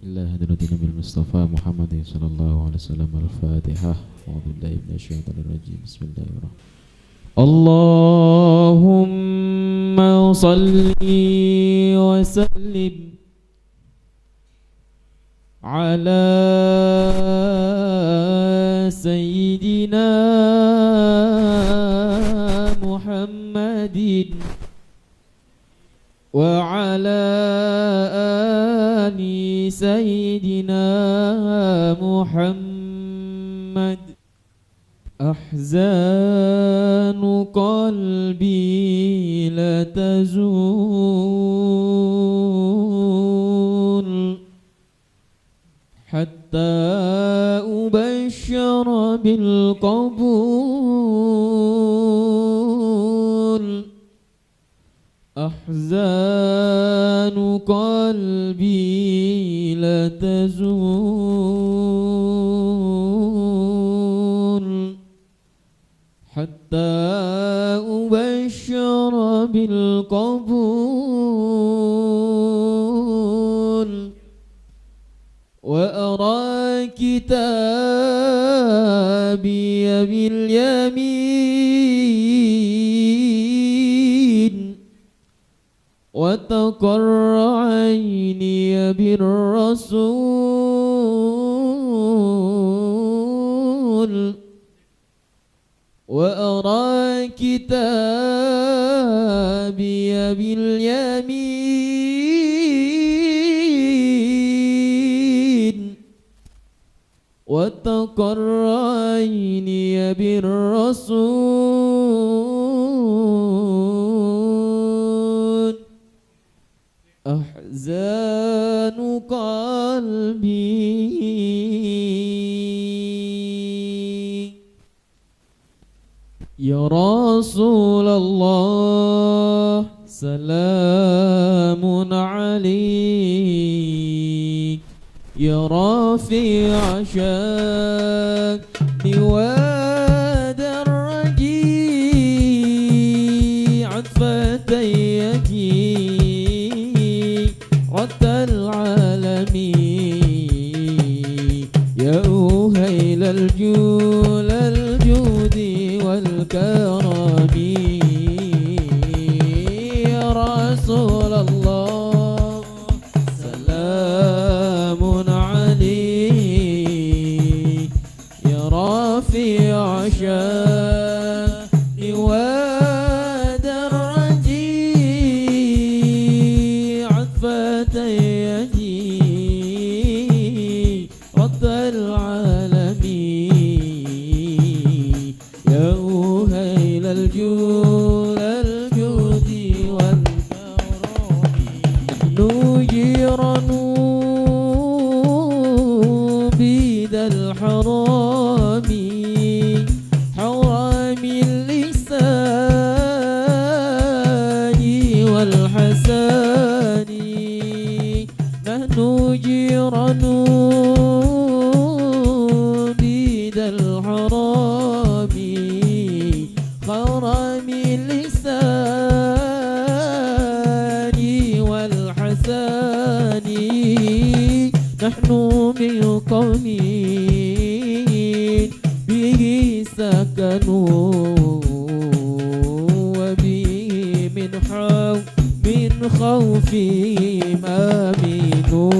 إلا هدرة النبي المصطفى محمد صلى الله عليه وسلم. الفاتحة. أعوذ بالله من الشيطان الرجيم. بسم الله الرحمن الرحيم. اللهم صل وسلم على سيدنا محمد وعلى آل سيدنا محمد. أحزان قلبي لا تزول حتى أبشر بالقبول. أحزان قلبي لا تزول حتى أبشر بالقبول وأرى كتابي باليمين وتقر عيني بالرسول وأرى كتابي باليمين وتقر عيني بالرسول. أحزان قلبي يا رسول الله سلام عليك يا رافع شأني ودرجي عطفتيك رد العالمين يا أهيل الجود والكرم يا رسول الله سلام عليك يا رافع شأني ودرجي عطفتيك رد العالمين يا أهيل الجود والكرم. نحن جيران بذا الحرام حرام اللسان والحسان. نحن جيران بذا الحرام حرام اللسان والحسان. نحن من قوم به سكنوا وبه من خوفهم آمنوا.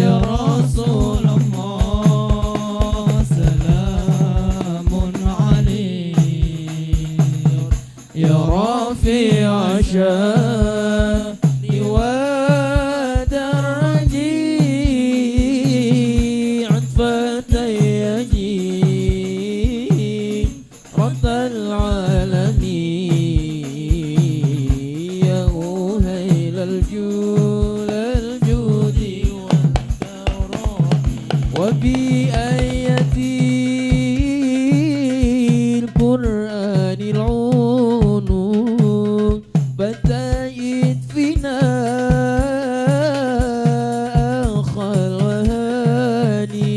يا رسول الله سلام عليك يا رافع شأني ودرجي عطفتيك رد العالمين يا أهيل الجود والكرم. وبآية القرآن العون فتأيد فينا أخا الوهاني.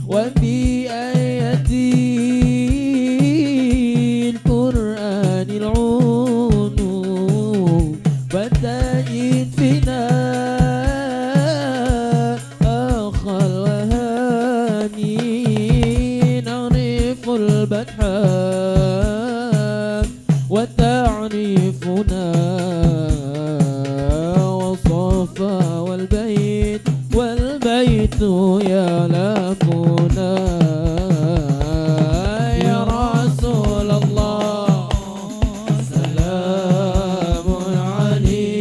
وبآية القرآن العون فتأيد فينا يلافنا يا رسول الله سلام عليك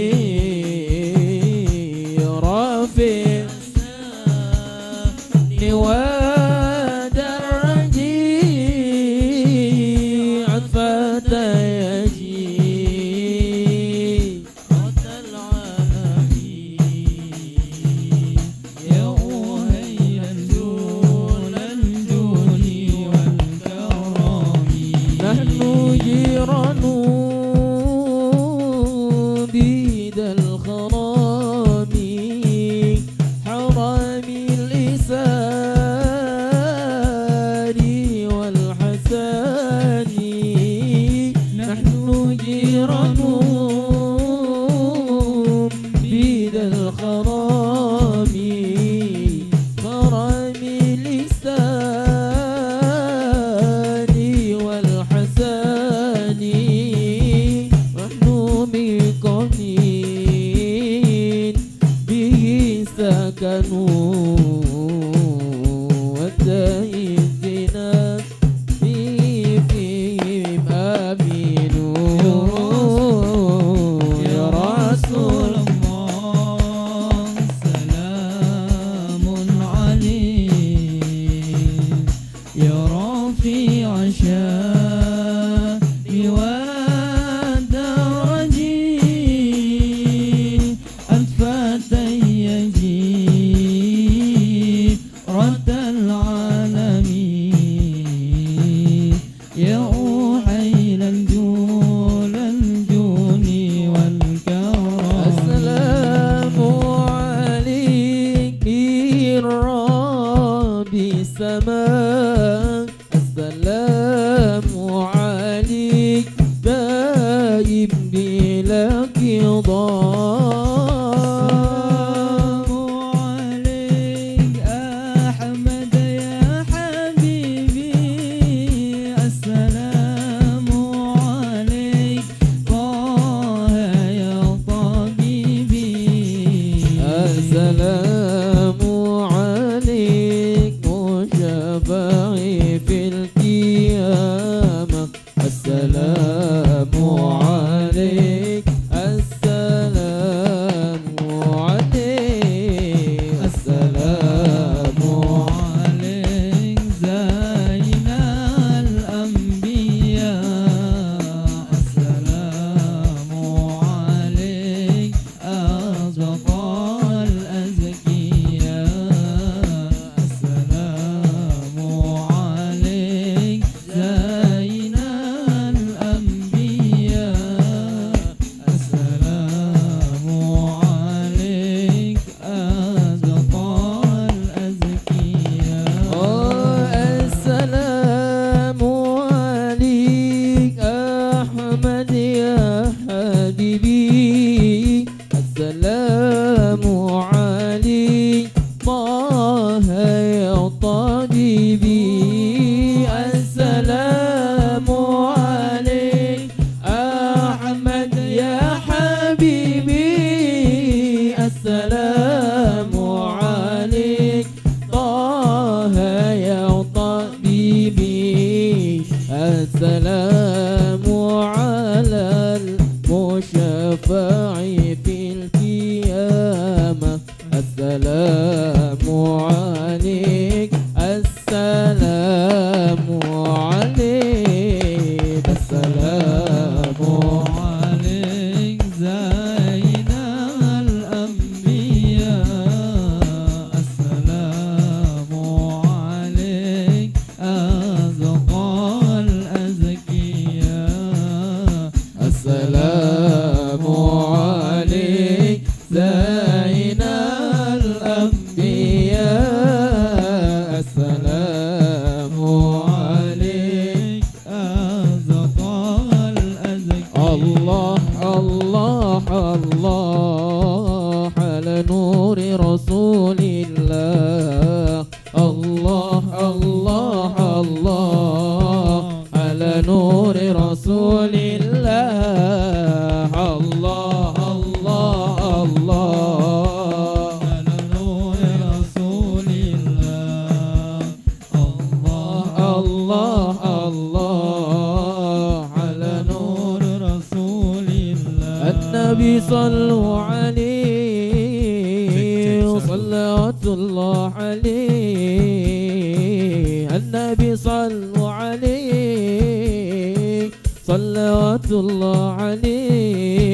رافع ودرجي عطفة يجي رد العالمين يا أهيل الجود والكرم نحن جيران بيد الخرام حرام اللسان والحسان نحن جيران بيد الخرام خرام اللسان والحسان نحن بقومين به سكنوا والدائزنا فيهم آمنوا يا رسول الله سلام عليك يا رفيع الشان والدرج الفتى يجي رد العالمين يا أحيل الجود والكرم السلام عليك رب السماء السلام عليك دائم بلا قضاء السلام عليك مشفعي في القيامة السلام عليك السلام عليك السلام عليك زين الأنبياء السلام عليك أصدق السلام عليك طه يا طبيبي السلام عليك أحمد يا حبيبي السلام عليك طه يا طبيبي السلام على المشفع في القيامة السلام عليك السلام عليك السلام عليك زين الأنبياء السلام عليك أزكى الأزكياء السلام عليك زين الأنبياء السلام عليك أزكى الأزكياء الله الله الله على نور رسول الله الله الله الله على نور رسول الله الله الله الله الله عليه النبي صلوا عليه صلوات الله عليه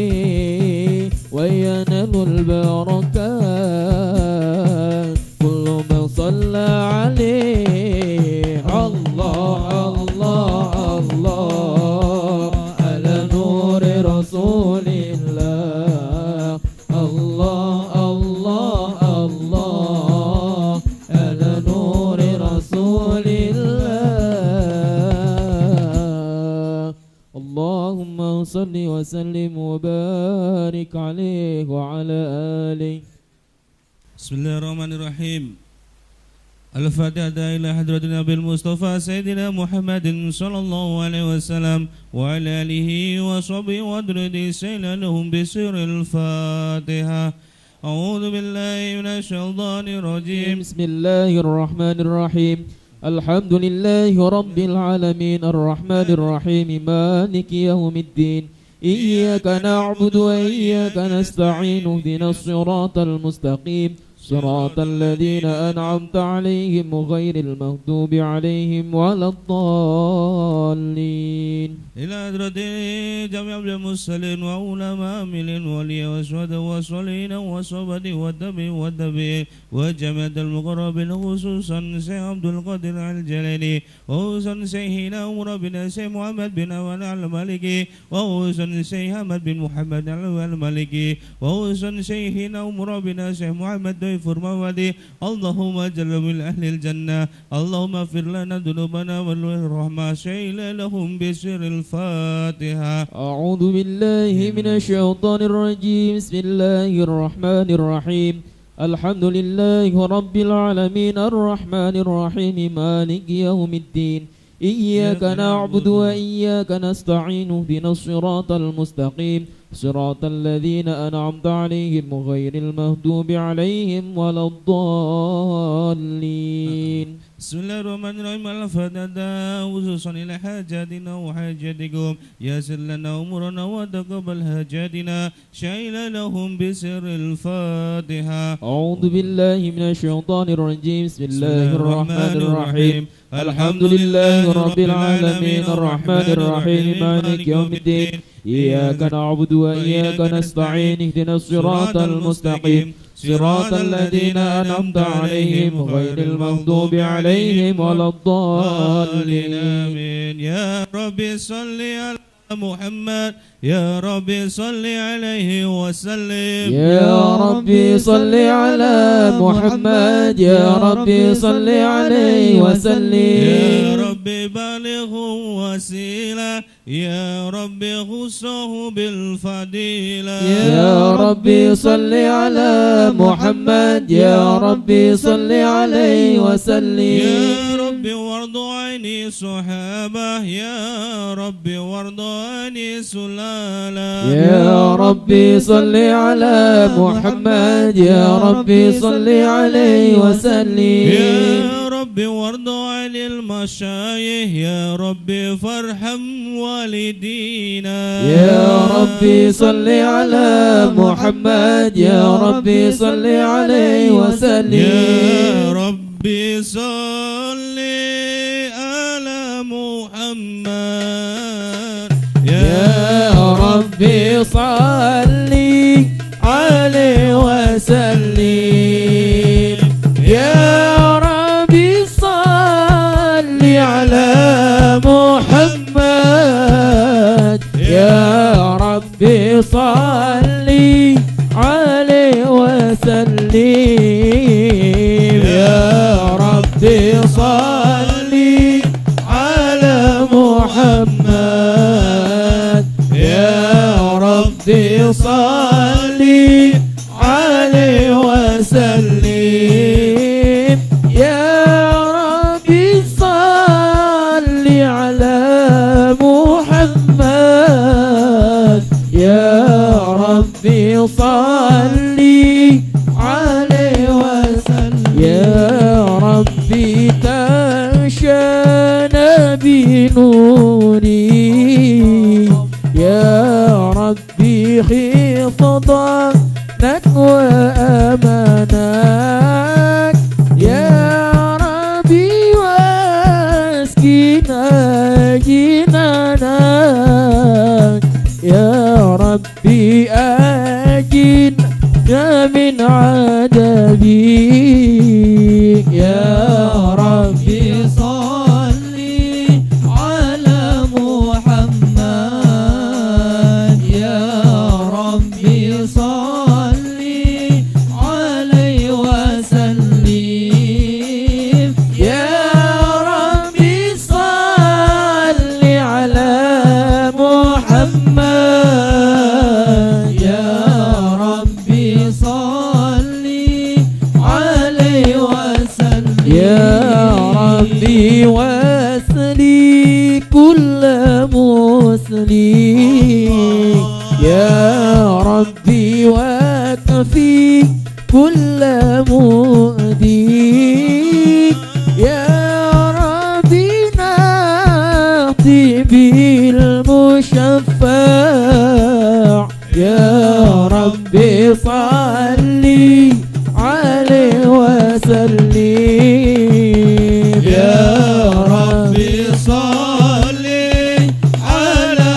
وينال البركات كل من صلى عليه الله الله الله على نور رسول الله الله الله الله على نور رسول الله اللهم صل وسلم وبارك عليه وعلى آله. Bismillahirrahmanirrahim. Al-Fatihah ila hadratin Nabil Mustafa Sayyidina Muhammadin sallallahu alaihi wasallam wa ala alihi wa sahbihi wa adridi saylanahum bisiril Fatihah. A'udhu billahi minasy syaithanir rajim. Bismillahirrahmanirrahim. Alhamdulillahi rabbil alamin arrahmanir rahim maliki yaumiddin. Iyyaka na'budu wa iyyaka nasta'in ihdinas siratal mustaqim صراط الذين أنعمت عليهم غير المغضوب عليهم ولا الضالين. إلى حضرة جميع المرسلين وعلماء من ولي وشهداء وصالحين وصحبة والتابعين وجميع المقربين خصوصا شيخ عبد القادر الجيلاني وخصوصا شيخنا عمر بن شيخ محمد بن أول المالكي وخصوصا شيخ أحمد بن محمد المالكي وخصوصا شيخنا عمر بن شيخ محمد فرمودي اللهم اجعلنا من أهل الجنة اللهم اغفر لنا ذنوبنا والرحمة شيل لهم بسر الفاتحة. أعوذ بالله من الشيطان الرجيم بسم الله الرحمن الرحيم الحمد لله رب العالمين الرحمن الرحيم مالك يوم الدين إياك نعبد وإياك نستعين اهدنا الصراط المستقيم صراط الذين أنعمت عليهم غير المغضوب عليهم ولا الضالين. بسم الله الرحمن الرحيم الفتاة خصوصا إلى حاجاتنا وحاجاتكم يسر لنا أمورنا وتقبل حاجاتنا شايل لهم بسر الفاتحة. أعوذ بالله من الشيطان الرجيم بسم الله الرحمن الرحيم الحمد لله رب العالمين الرحمن الرحيم مالك يوم الدين إياك نعبد وإياك نستعين اهدنا الصراط المستقيم صراط الذين أنعمت عليهم غير المغضوب عليهم ولا الضالين. آمين. يا ربي صل على محمد يا ربي صل عليه وسلم يا ربي صل على محمد يا ربي صل عليه وسلم يا ربي بالغ وسيلة يا ربي خصه بالفضيلة يا ربي صل على محمد يا ربي صل عليه وسلم يا ربي وارض عني صحابة يا ربي وارض عني سلالة يا ربي صل على محمد يا ربي صل عليه وسلم يا ربي وارض عن المشايخ يا ربي فارحم والدينا يا ربي صل على محمد يا ربي صل عليه وسلم يا ربي صل على محمد يا ربي صل عليه وسلم يا ربي صل على محمد يا ربي صل عليه وسلم يا ربي صل على محمد يا ربي صل عليه وسلم يا ربي صل على محمد يا ربي صل عليه وسلم يا ربي تنشأنا بنوري يا ربي خفضانك وأمانك من عذابي يا ربي صل على محمد يا ربي صل عليه وسلم يا ربي صل على محمد يا ربي صل عليه وسلم يا ربي وسلي كل مسلم يا ربي وكفي كل مؤذي يا ربي نهضي بالمشفع يا ربي صلي عليه وسلم يا ربي صل على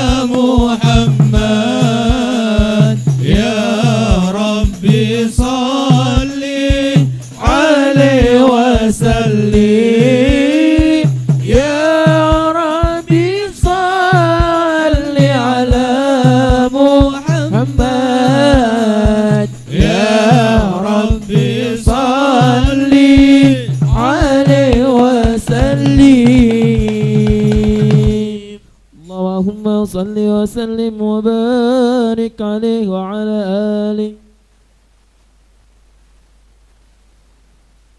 محمد يا ربي صل عليه وسلم يا ربي صل على محمد يا ربي صل عليه وسلم اللهم صل وسلم وبارك عليه وعلى آله.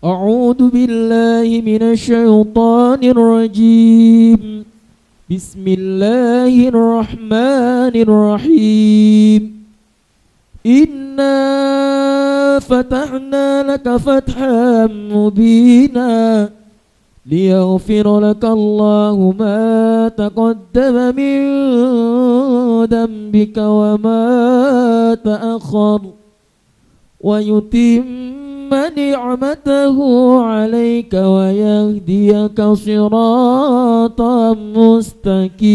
أعوذ بالله من الشيطان الرجيم بسم الله الرحمن الرحيم إنا فتحنا لك فتحا مبينا ليغفر لك الله ما تقدم من ذنبك وما تأخر ويتم نعمته عليك ويهديك صراطا مستقيما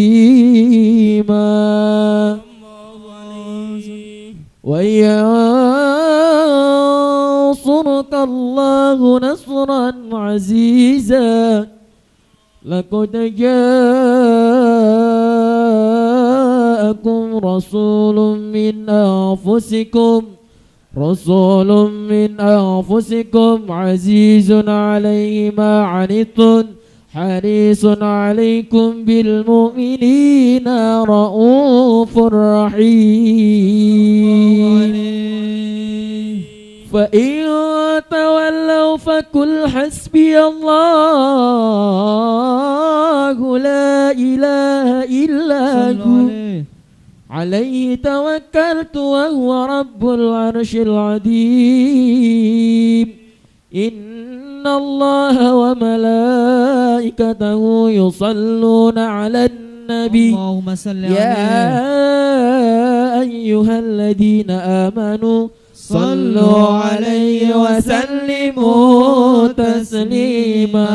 وينصرك الله نصرا عزيزا لقد جاءكم رسول من أنفسكم عزيز عليه ما عنتم حريص عليكم بالمؤمنين رؤوف رحيم فإن تولوا فقل حسبي الله لا إله إلا هو عليه توكلت وهو رب العرش العظيم إن الله وملائكته يصلون على النبي اللهم صل يا أيها الذين آمنوا صلوا عليه وسلموا تسليما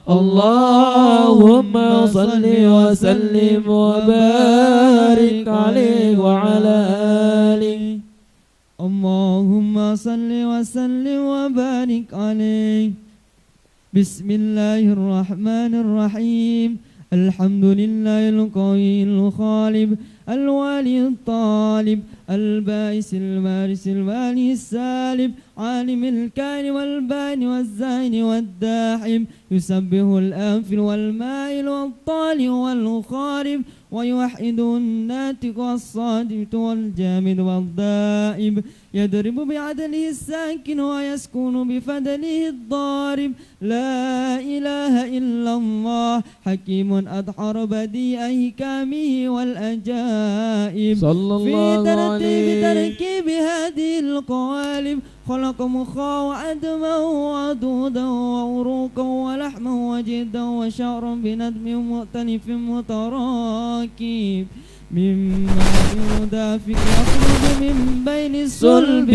اللهم صل وسلم وبارك عليه وعلى آله اللهم صل وسلم وبارك عليه. بسم الله الرحمن الرحيم الحمد لله القوي الخالب الوالي الطالب البائس البارس الوالي السالب عالم الكائن والبان والزين والداحم يسبح الآنفل والمائل والطالع والخارب ويوحد الناتق والصادق والجامد والدائب يضرب بعدله الساكن ويسكن بفضله الضارب لا إله إلا الله حكيم أدحر بديع أحكامه والأجائب صلى الله عليه تركيب هذه القوالب خلق مخا وعدما وعدودا وعروقا ولحما وجدا وشعرا بندم مؤتلف متراكب مما يدافق يخرج من بين الصلب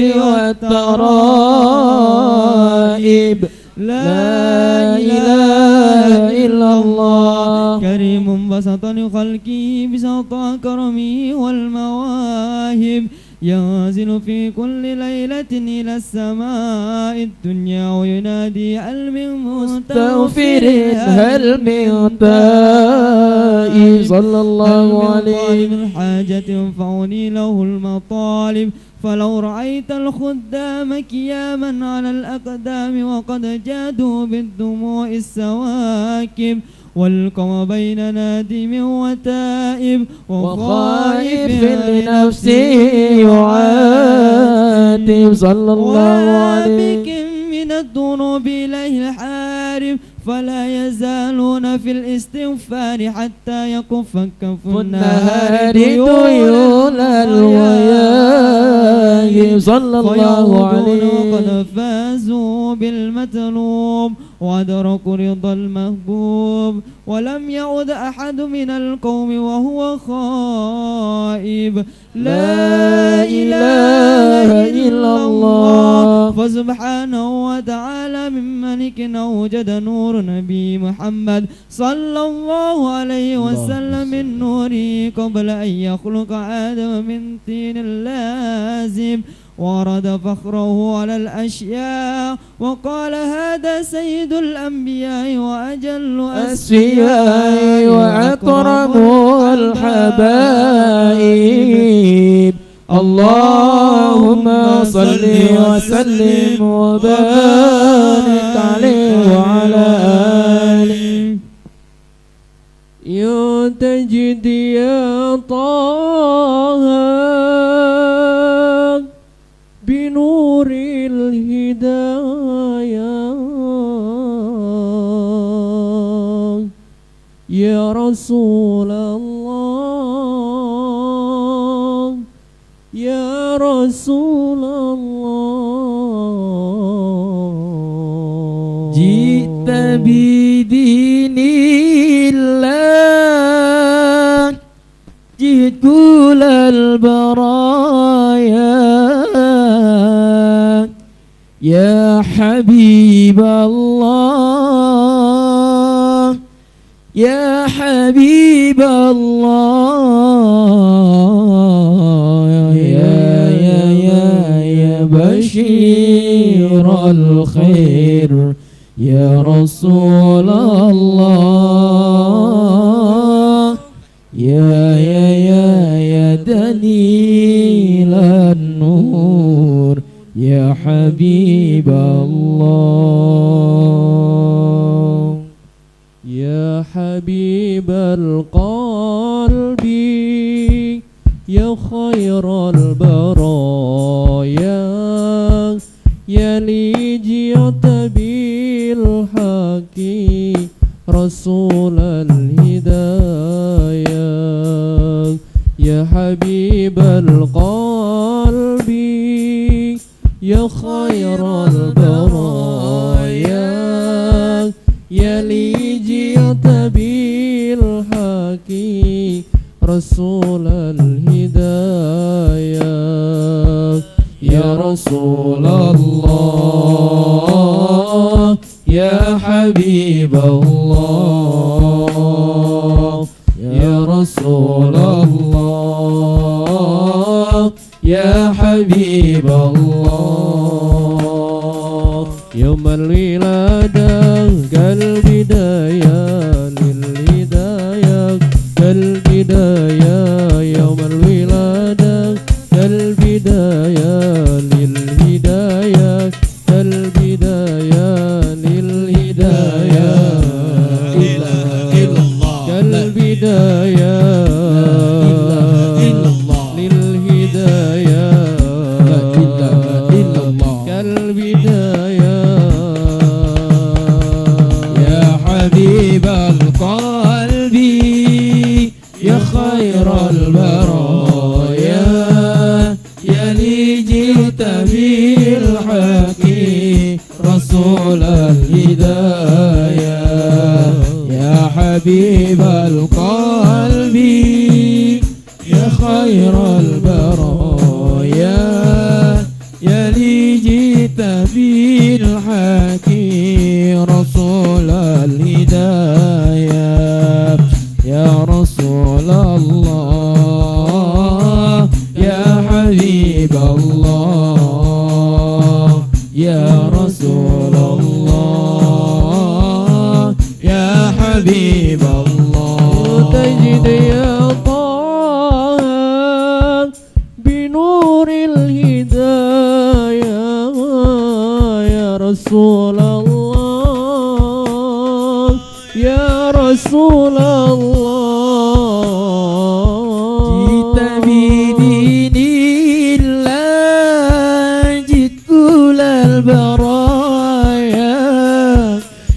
والترائب لا إله إلا الله كريم بسط لخلقه بسط كرمه والمواهب ينزل في كل ليلة إلى السماء الدنيا وينادي هل من مستغفر هل من تائب صلى الله عليه من حاجة ينفعني له المطالب فلو رأيت الخدام كياما على الأقدام وقد جادوا بالدموع السواكب والقوا بين نادم وتائب وخائف لنفسه يعاتب صلى الله عليه وسلم من الذنوب إليه الحارب فلا يزالون في الاستغفار حتى يكف كف النهار ديون الوياء صلى الله عليه وقد فازوا بالمطلوب وأدركوا رضا المحبوب ولم يعد أحد من القوم وهو خائب لا إله إلا الله فسبحانه وتعالى من ملك أوجد نور نبي محمد صلى الله عليه وسلم من نوره قبل أن يخلق آدم من طين لازم ورد فخره على الأشياء وقال هذا سيد الأنبياء وأجل الأسفياء وأكرم الحبائب اللهم صل وسلم وبارك عليه وعلى آله يا تجد يا طه بنور الهداية يا رسول الله يا رسول الله جئت بدين الله جئت كل البرايا يا حبيب الله يا حبيب الله يا بشير الخير يا رسول الله يا دليل النور يا حبيب الله يا حبيب القلب يا خير البرايا يا لي جئت بالحق رسول الهدايا يا حبيب القلب يا خير البرايا يا لي جئت بالحق رسول الهدايا يا رسول الله يا حبيب الله يا رسول الله يا حبيب الله يوم الولادة كالبداية للهداية كالبداية يوم الولادة كالبداية للهداية كالبداية للهداية كالبداية للهداية كالبداية يا حبيب القلب يا خير البرايا يا لي جئت بالحق رسول الهدايا يا حبيب القلب يا خير البرايا يا لي جئت بالحق رسول الهدايا يا رسول الله يا حبيب يا رسول الله يا حبيب الله تجد يا طه بنور الهداية يا رسول الله يا رسول الله جئت بدين الله جئت كل البرايا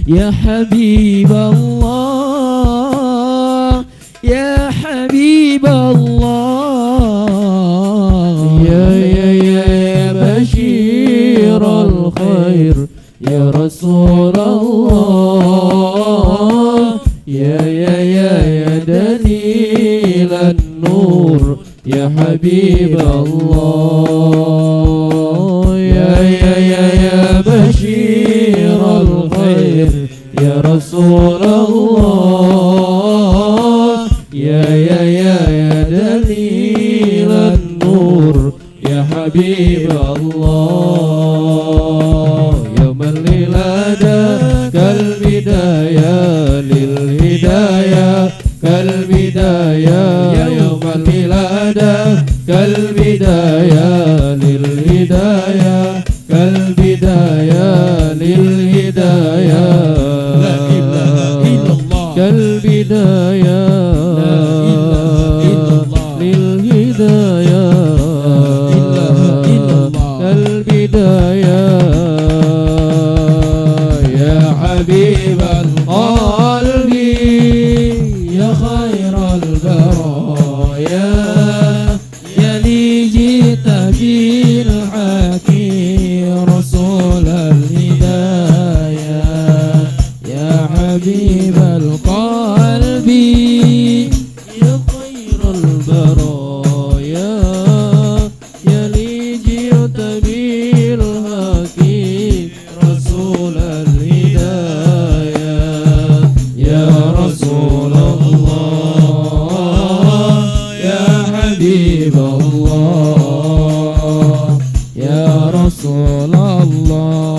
يا حبيب الله يا حبيب الله يا بشير الخير يا رسول الله يا دليل النور يا حبيب الله يا بشير الخير يا رسول الله يا دليل النور يا حبيب الله يوم الولادة كالبداية للهداية كالبداية يوم الولادة كالبداية للهداية كالبداية للهداية لا إله إلا الله كالبداية لا إله إلا الله للهداية لا إله إلا الله كالبداية يا حبيب القلب يا خير البرايا يا لي جئت بالحكيم رسول الهداية يا حبيب القلب يا خير البرايا يا لي جئت بالحكيم رسول الهداية يا رسول الله يا حبيب الله يا رسول الله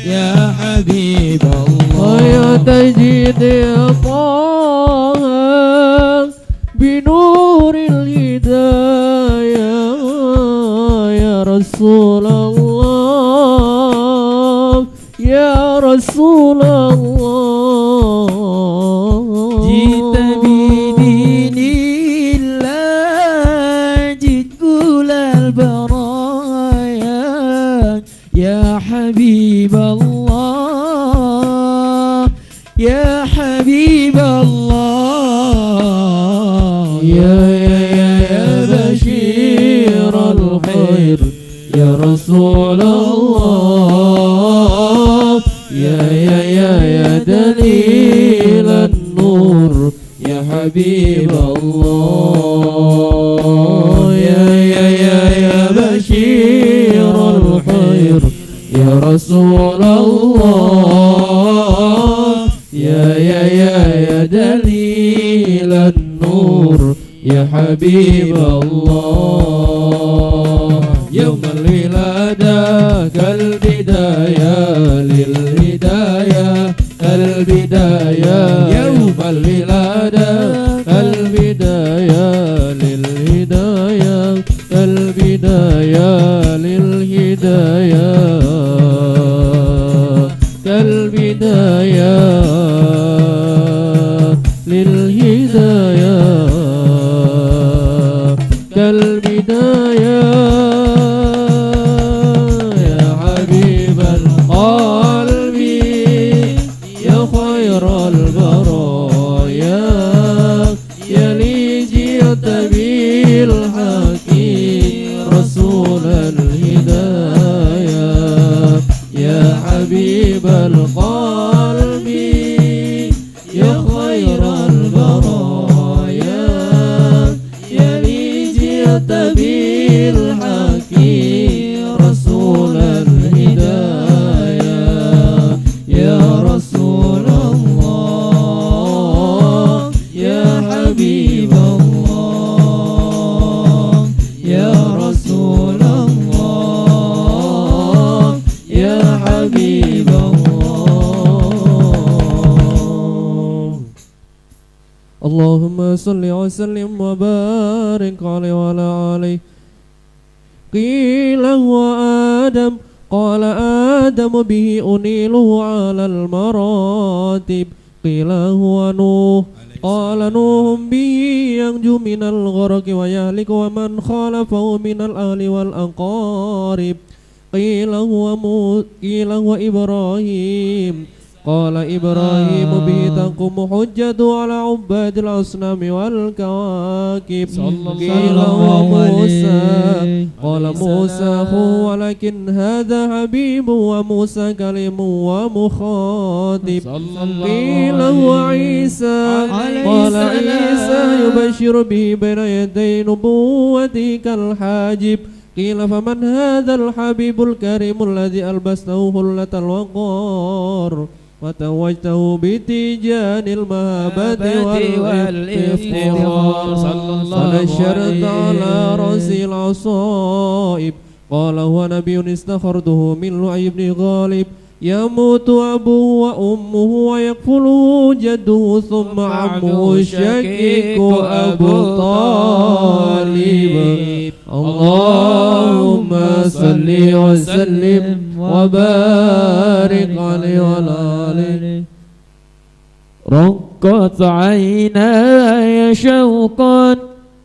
يا حبيب الله يا تجد يا طه بنور الهداية يا رسول الله يا رسول الله جئت بدين الله جئت كل البرايا يا حبيب الله يا حبيب الله يا بشير الخير يا رسول الله يا دليل النور يا حبيب الله يا بشير الخير يا رسول الله يا دليل النور يا حبيب الله يوم الولادة كالبداية للهداية البداية يوم الولادة البداية للهداية البداية للهداية البداية للهداية كالبداية يا حبيب القلب يا خير البرايا يا لي جئت بالحكيم رسول الهداية يا حبيب القلب يا خير البرايا يا لي جئت بالحكيم رسول الهداية يا رسول الله يا حبيب الله يا رسول الله صل وسلم وبارك عليه وعلى آله. قيل هو آدم قال آدم به أنيله على المراتب. قيل هو نوح قال نوح به ينجو من الغرق ويهلك ومن خالفه من الأهل والأقارب. قيل هو إبراهيم قال إبراهيم به تقوم حجة على عباد الأصنام والكواكب. قيل هو موسى قال موسى هو ولكن هذا حبيب وموسى كلم ومخاطب. قيل هو عيسى قال عيسى يبشر به بين يدي نبوته كالحاجب. قيل فمن هذا الحبيب الكريم الذي ألبسته حلة الوقار وتوجته بتيجان المهابة والافتخار. فنشرت على رأسه العصائب قال هو نبي استخرته من لؤي بن غالب. يموت أبوه وأمه ويكفله جده ثم عمه الشقيق أبو طالب. اللهم صل وسلم وبارك عليه وعلى آله. رقت عيناي شوقا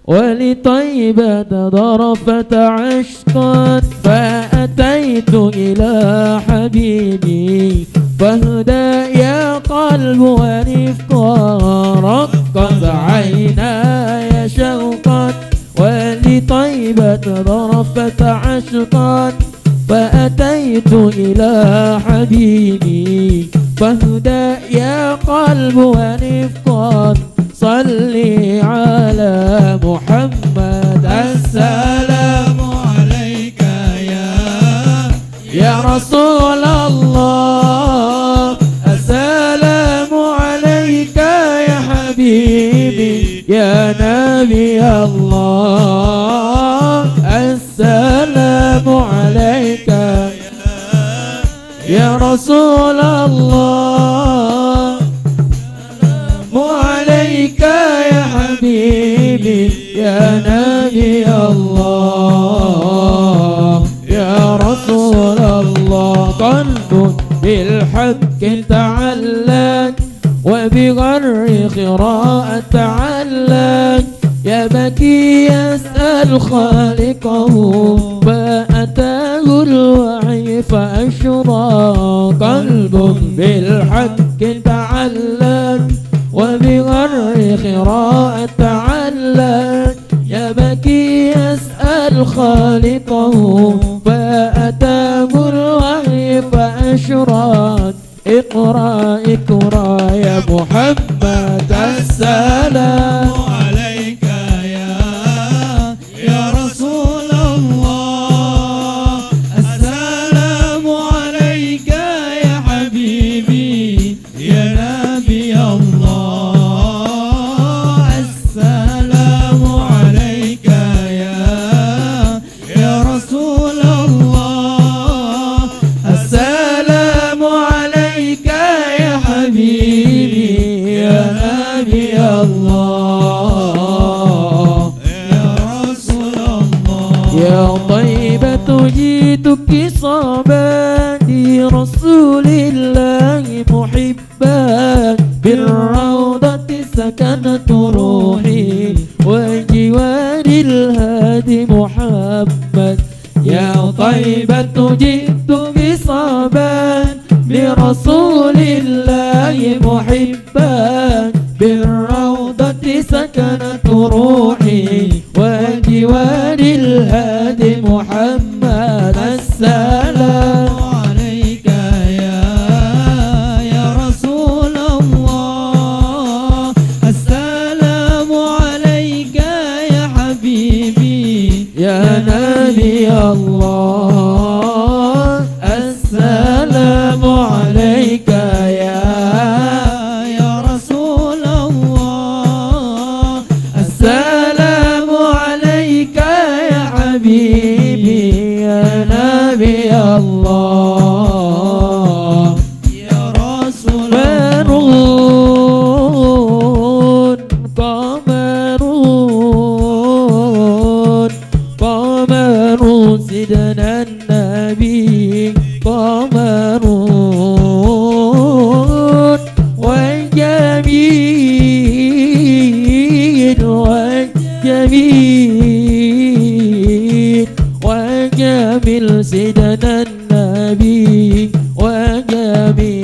ولطيبة ظرفت عشقا فأتيت إلى حبيبي فاهدى يا قلب ورفقا. رقت عيناي شوقا ولطيبة ظرفت عشقا فأتيت إلى حبيبي فاهدى يا قلب ورفقا. صلي على محمد السلام عليك يا رسول الله. السلام عليك يا حبيبي يا نبي الله. السلام عليك يا رسول الله. عليك يا حبيبي يا نبي الله يا رسول الله. قلب بالحق تعلق وبغر خراء تعلق يبكي يسأل خالقه فأتاه الوعي فأشرى. قلب بالحق تعلق وبغر خراء تعلق يبكي يسأل خالقه فأتاه الوحي فأشرق. اقرأ اقرأ يا محمد السلام عليك يا رسول الله. السلام عليك يا حبيبي يا نبي الله. السلام عليك يا رسول الله. السلام عليك يا حبيبي يا نبي الله يا رسول الله. يا طيبة جئتك صابا لرسول الله محبا بالروضة سكنت روحي وجوار الهادي محمد. يا طيبة جئت بصابا لرسول الله محبا بالروضة سكنت روحي وجوار الهادي محمد. السلام عليك يا رسول الله. السلام عليك يا حبيبي يا نبي الله. السلام عليك يا رسول الله. السلام عليك يا حبيبي يا نبي الله يا رسول الله. قام النبي قمر والجميل والجميل وجميل سيدنا النبي وجميل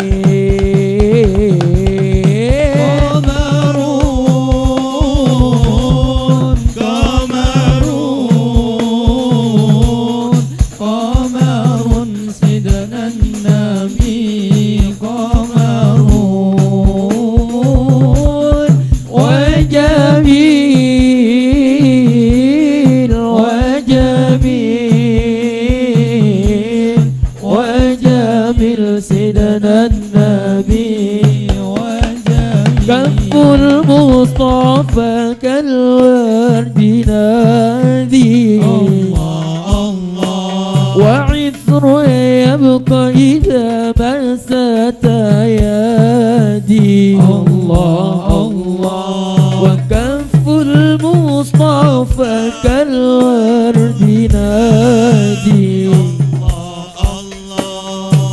سيدنا النبي وجميل كف المصطفى كالورد نادي الله الله وعطر يبقى إذا مست يدي الله الله وكف المصطفى كالورد نادي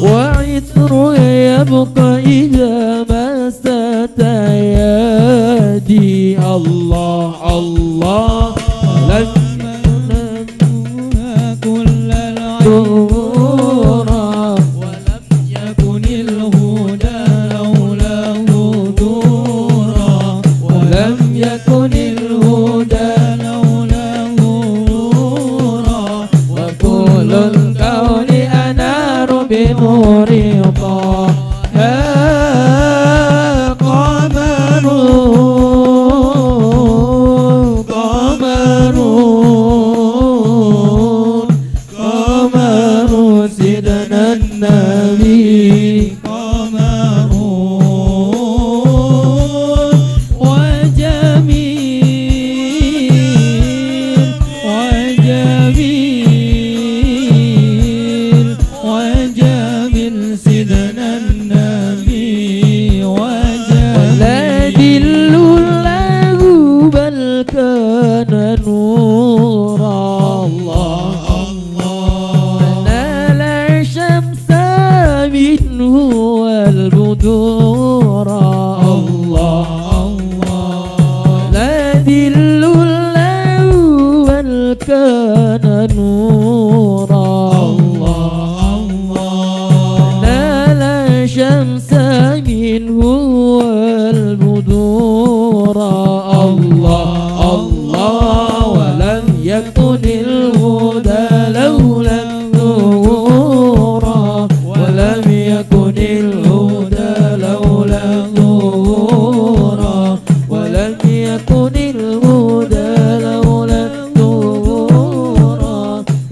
وعطر يبقى إذا مست يدي الله الله لم ننتهى كل العيورى ولم يكن الهدى لولاه نورا ولم يكن الهدى لولاه نورا وكل الكون أنار بنور طه قمر قمر قمر سيدنا النبي قمر وجميل وجميل وجميل سيدنا النبي ولا دل له بل كان نورا الله الله نال شمس منه والبدورا الله الله لا دل له بل كان نورا الله الله نال شمس منه والبدورا الله الله ولم يكن الهدى لولا النورا ولم يكن الهدى لولا النورا ولم يكن الهدى لولا النورا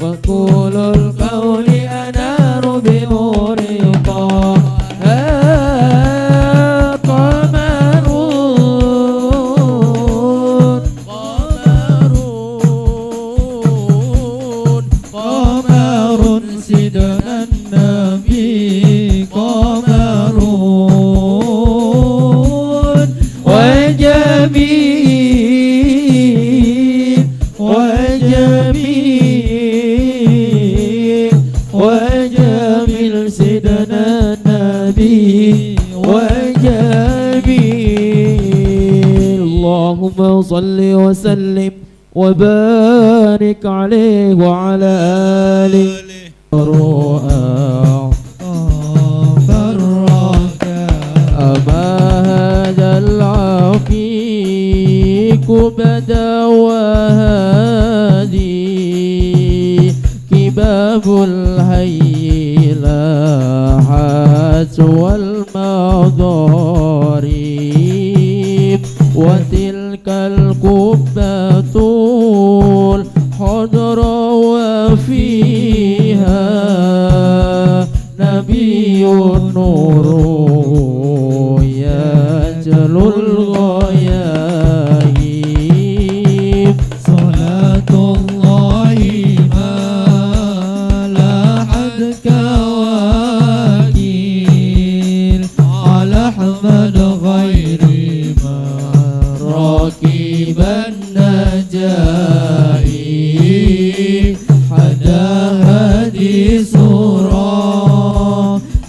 وكل القول أنار بنور طه سيدنا النبي قمر وجميل وجميل وجميل سيدنا النبي وجميل اللهم صل وسلم وبارك عليه وعلى آله فرك أما هذا العقيق بدا وهادي كباب الحي لاحت والمضارب وتلك القبة الحضر وفيها نبي النور يجلو الغياهب صلاة الله ما لاحت كواكب على أحمد غير ما راكب النجائب حدا هدي هادي سورة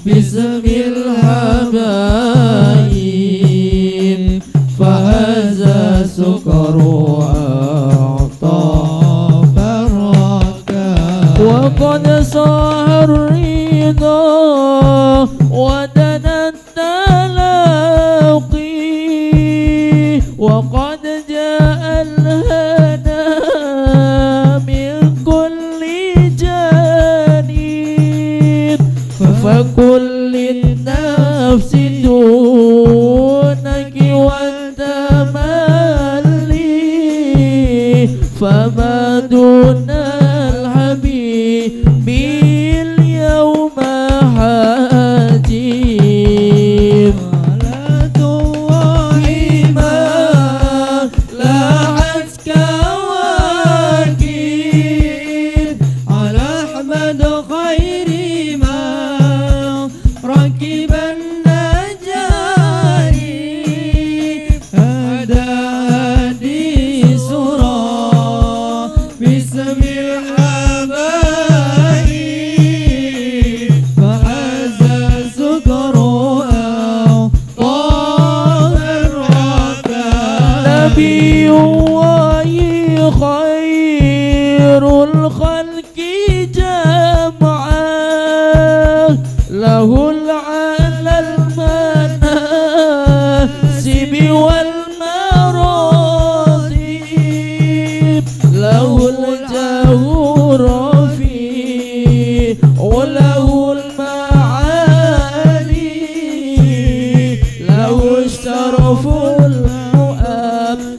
باسم الحبايب فهذا سكر أعطى بركة وقد صار الرضا ودنا التلاقي وقد جاء الهدى من كل جانب فكل النفس دونك والتملي فما دون الحبيب اليوم حاجب صلاة وحما لاحت كواكب على أحمد خير ما ركب النجاري هذا هادي سرى باسم الحبايب فهذا سكر طه الركاب نبي الله خير الخلق جمعا له على المناسب والمراتب له الجهور فيه وله المعالي له الشرف المؤبد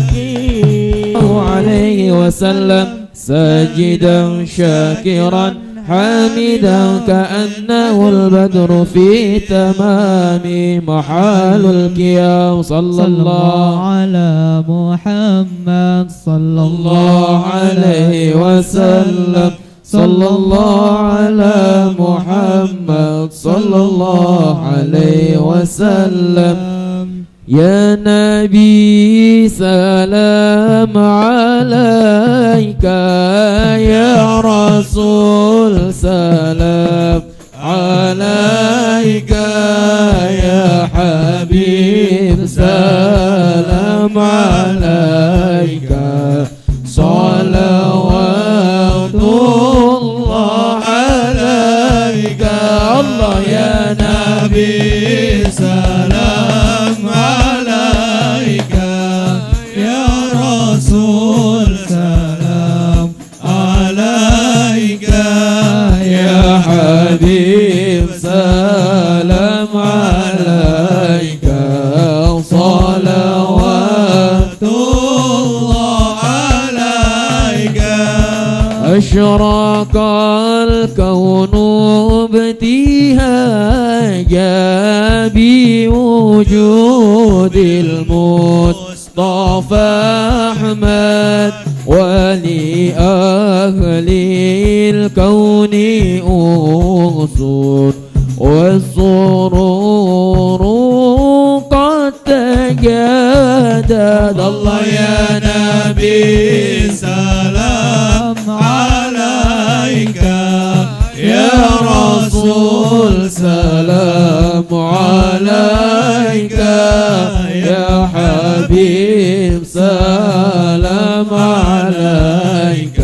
والمناكب عليه وسلم ساجدا شاكرا حامدا كأنه البدر في تمام محال القيام صلى الله على محمد صلى الله عليه وسلم صلى الله على محمد صلى الله عليه وسلم يا نبي سلام عليك يا رسول سلام عليك يا حبيب سلام عليك صلوات الله عليك الله يا نبي سلام عليك يا رسول سلام عليك يا حبيب سلام عليك صلوات الله عليك أشرق الكون ابتهاجا بوجود المصطفى أحمد ولأهل الكون أنصر والسرور قد تجدد الله يا نبي سلام عليك يا رسول سلام عليك يا حبيب سلام عليك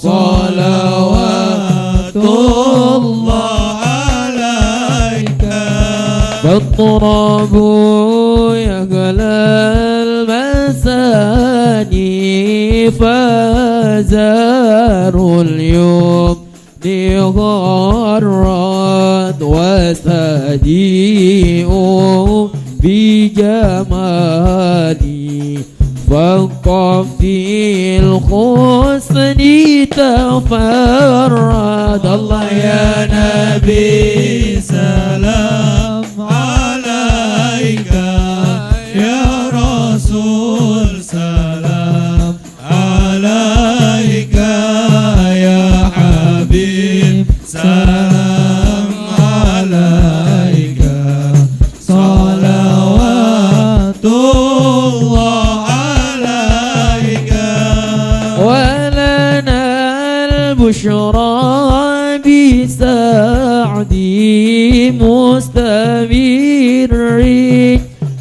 صلوات الله عليك فالتراب يغلى المساني فزار اليوم غرد وستجيء بجمالي فوق في الحسن تفرد الله يا نبي سلام عليك يا رسول سلام عليك يا حبيب سلام عليك صلوات الله عليك البشرى بسعدي مستمر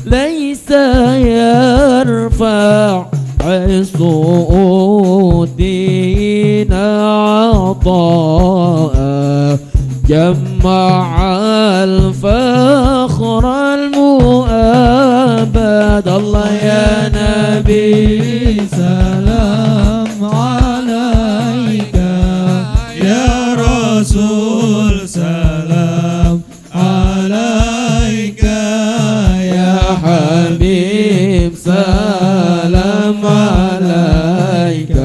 ليس يرفع صوتنا عطاء جمع الفخر المؤبد الله يا نبي سلام عليك يا رسول سلام عليك يا حبيب سلام عليك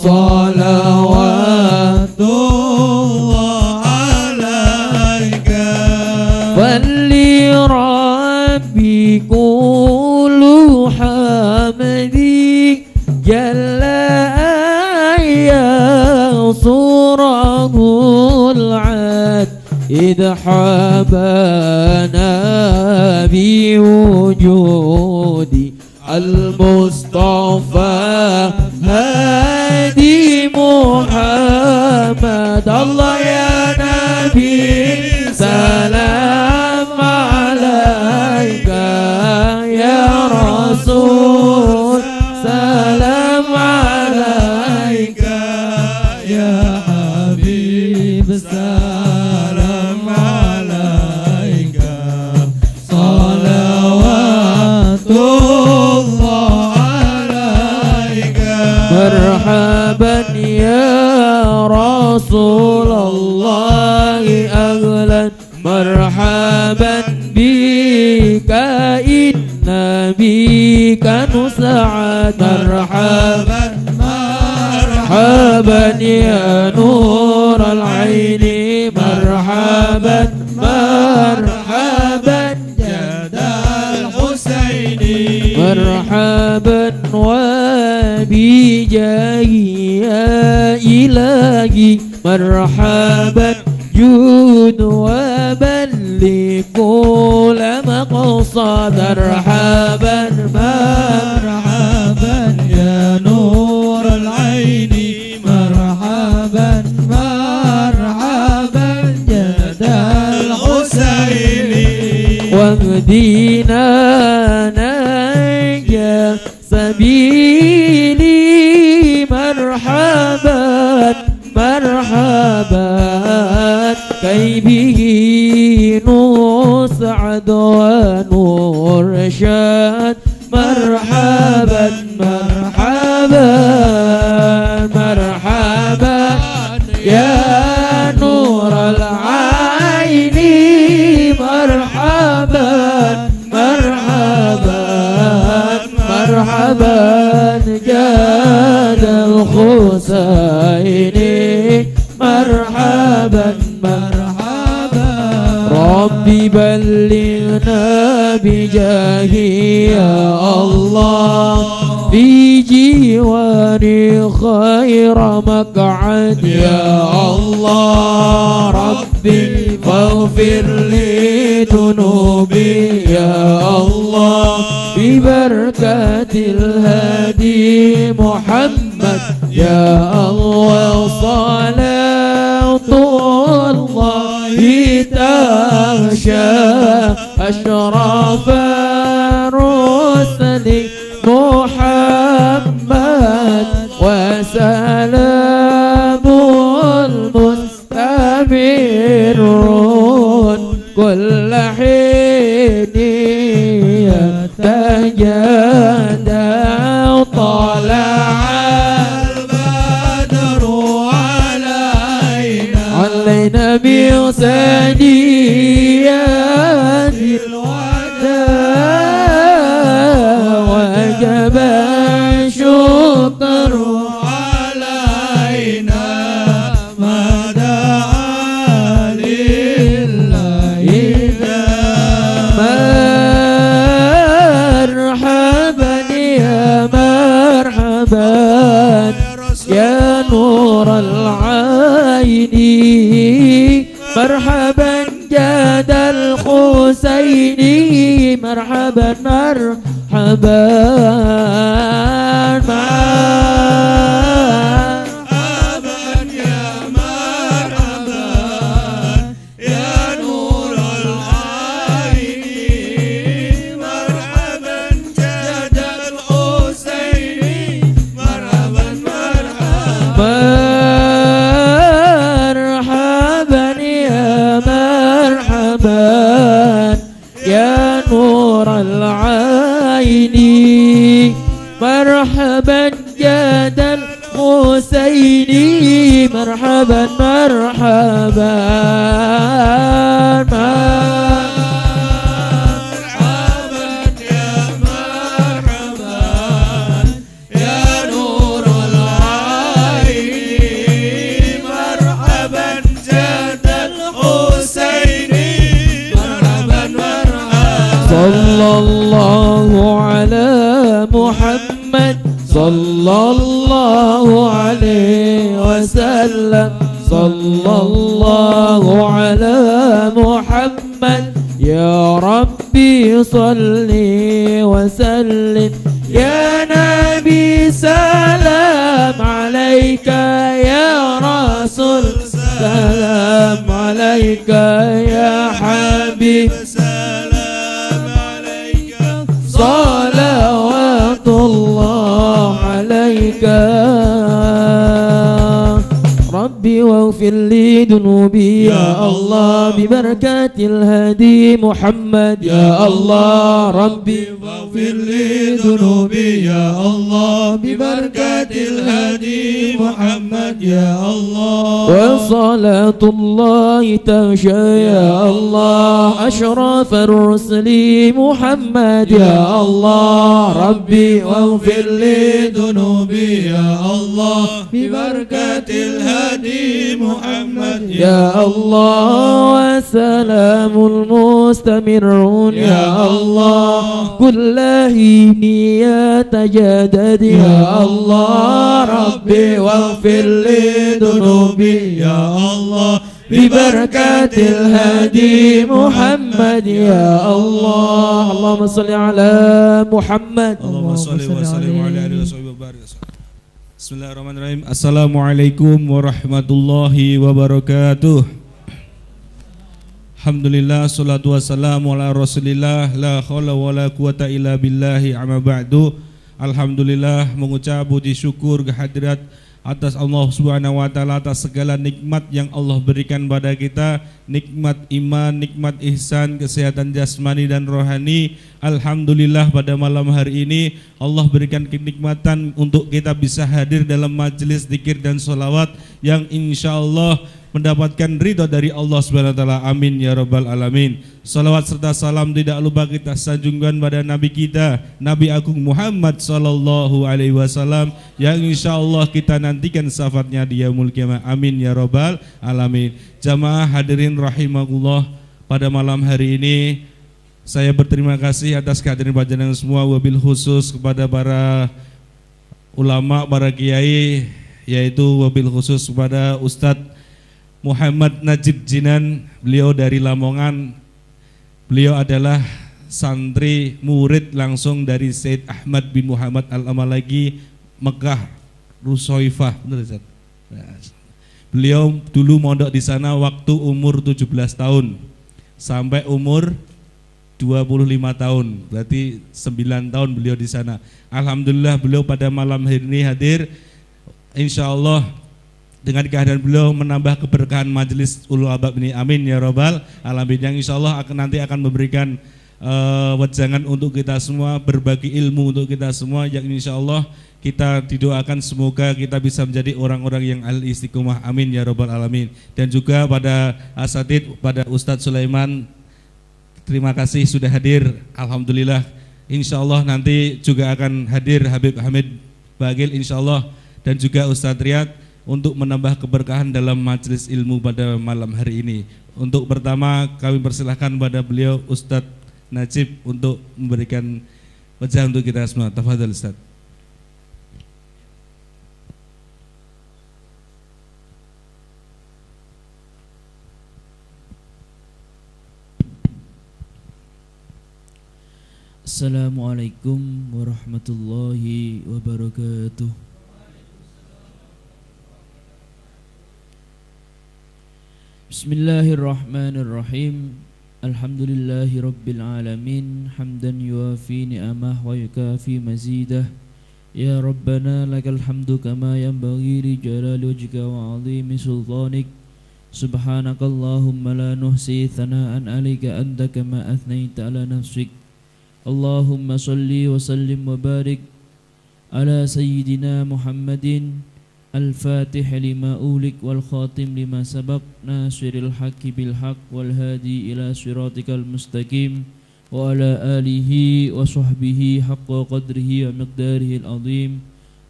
صلوات الله عليك فلربي كل حمدي جل ينصره العاد إذ حبانا بوجودي المصطفى هادي محمد الله يا نبي سلام عليك يا رسول سلام عليك يا حبيب سلام عليك صلوات الله عليك مرحبا يا رسول الله أهلا مرحبا بك إن بك نسعد مرحبا مرحبا يا نور العين مرحبا مرحبا جد الحسين مرحبا وبجاهي يا إلهي مرحبا جود وبلغ كل مقصد مرحبا مرحبا يا نور العين مرحبا مرحبا جد الحسين واهدنا نجا سبيلي مرحبا مرحبا كي به نسعد ونرشد مرحبا مرحبا مرحبا يا نور العين مرحبا مرحبا مرحبا جاد الحسين مرحبا مرحبا ربي بلغنا بجاهي يا الله في جواري خير مقعد يا الله ربي فاغفر لي ذنوبي يا الله ببركة الهادي محمد يا الله صلاة الله تغشى أشرف الرسل محمد وسلام المستمرون كل حين يتجدى طلع البدر علينا علينا بثنيات الوداع وجب الشكر علينا ما دعا لله مرحبا يا مرحبا يا نور العين مرحبا جاد الحسين مرحبا مرحبا مرحبا الحسين مرحبا مرحبا صلى الله على محمد صلى الله عليه وسلم صلى الله على محمد يا ربي صل وسلم يا نبي سلام عليك يا رسول سلام عليك يا حبيب صلوات الله عليك ربي واغفر لي ذنوبي يا الله ببركات الهادي محمد يا الله ربي واغفر لي ذنوبي يا الله ببركات الهادي محمد يا الله وصلاة الله تغشى يا الله أشرف الرسل محمد يا الله ربي واغفر لي ذنوبي يا الله ببركات الهادي محمد يا الله وسلام المستمرون يا الله كل حين يتجدد يا الله ربي واغفر لي ذنوبي يا الله ببركات الهادي محمد يا الله اللهم صل على محمد اللهم صل وسلم على آله وصحبه وبارك. Bismillahirrahmanirrahim. Assalamualaikum warahmatullahi wabarakatuh. Alhamdulillah, salatu wassalamu ala rasulillah, la khawla wa la quwata illa billahi amma ba'du. Alhamdulillah, mengucap puji syukur kehadirat atas Allah Subhanahu wa taala atas segala nikmat yang Allah berikan pada kita, nikmat iman, nikmat ihsan, kesehatan jasmani dan rohani. Alhamdulillah pada malam hari ini Allah berikan kenikmatan untuk kita bisa hadir dalam majelis zikir dan sholawat yang insyaallah mendapatkan ridha dari Allah Subhanahu wa taala. Amin ya rabbal alamin. Salawat serta salam tidak lupa kita sanjungkan pada Nabi kita, Nabi Agung Muhammad sallallahu alaihi wasallam yang insyaallah kita nantikan syafaatnya di yaumul qiyamah. Amin ya rabbal alamin. Jamaah hadirin rahimakumullah, pada malam hari ini saya berterima kasih atas kehadiran panjenengan semua, wabil khusus kepada para ulama, para kiai, yaitu wabil khusus kepada Ustadz Muhammad Najib Jinan, beliau dari Lamongan. Beliau adalah santri murid langsung dari Said Ahmad bin Muhammad Al-Amalagi Mekah Rusoifah. Beliau dulu mondok di sana waktu umur 17 tahun sampai umur 25 tahun, berarti 9 tahun beliau di sana. Alhamdulillah beliau pada malam hari ini hadir. Insyaallah dengan kehadiran beliau menambah keberkahan majelis ulul albab ini. Amin ya rabbal alamin. Yang insyaallah nanti akan memberikan wejangan untuk kita semua, berbagi ilmu untuk kita semua, yang insyaallah kita didoakan semoga kita bisa menjadi orang-orang yang al-istiqomah. Amin ya rabbal alamin. Dan juga pada asatid, pada Ustadz Sulaiman, terima kasih sudah hadir. Alhamdulillah. Insyaallah nanti juga akan hadir Habib Hamid Bagil insyaallah, dan juga Ustadz Riyad untuk menambah keberkahan dalam majelis ilmu pada malam hari ini. Untuk pertama kami persilahkan pada beliau Ustadz Najib untuk memberikan wajah untuk kita semua. Tafadhal Ustadz. Assalamualaikum warahmatullahi wabarakatuh. Bismillahirrahmanirrahim. Alhamdulillahi rabbil alamin, hamdan yuafi ni'amah wa yukafi mazidah. Ya Rabbana lakal hamdu kama yanbaghi li jalali wajhika wa 'azimi sultanik. Subhanakallahumma la nuhsi thana'an 'alaika anta kama athnaita 'ala nafsik. Allahumma salli wa sallim wa barik ala sayyidina Muhammadin الفاتح لما أولك والخاتم لما سبق ناصر الحق بالحق والهادي إلى صراطك المستقيم وعلى آله وصحبه حق قدره ومقداره العظيم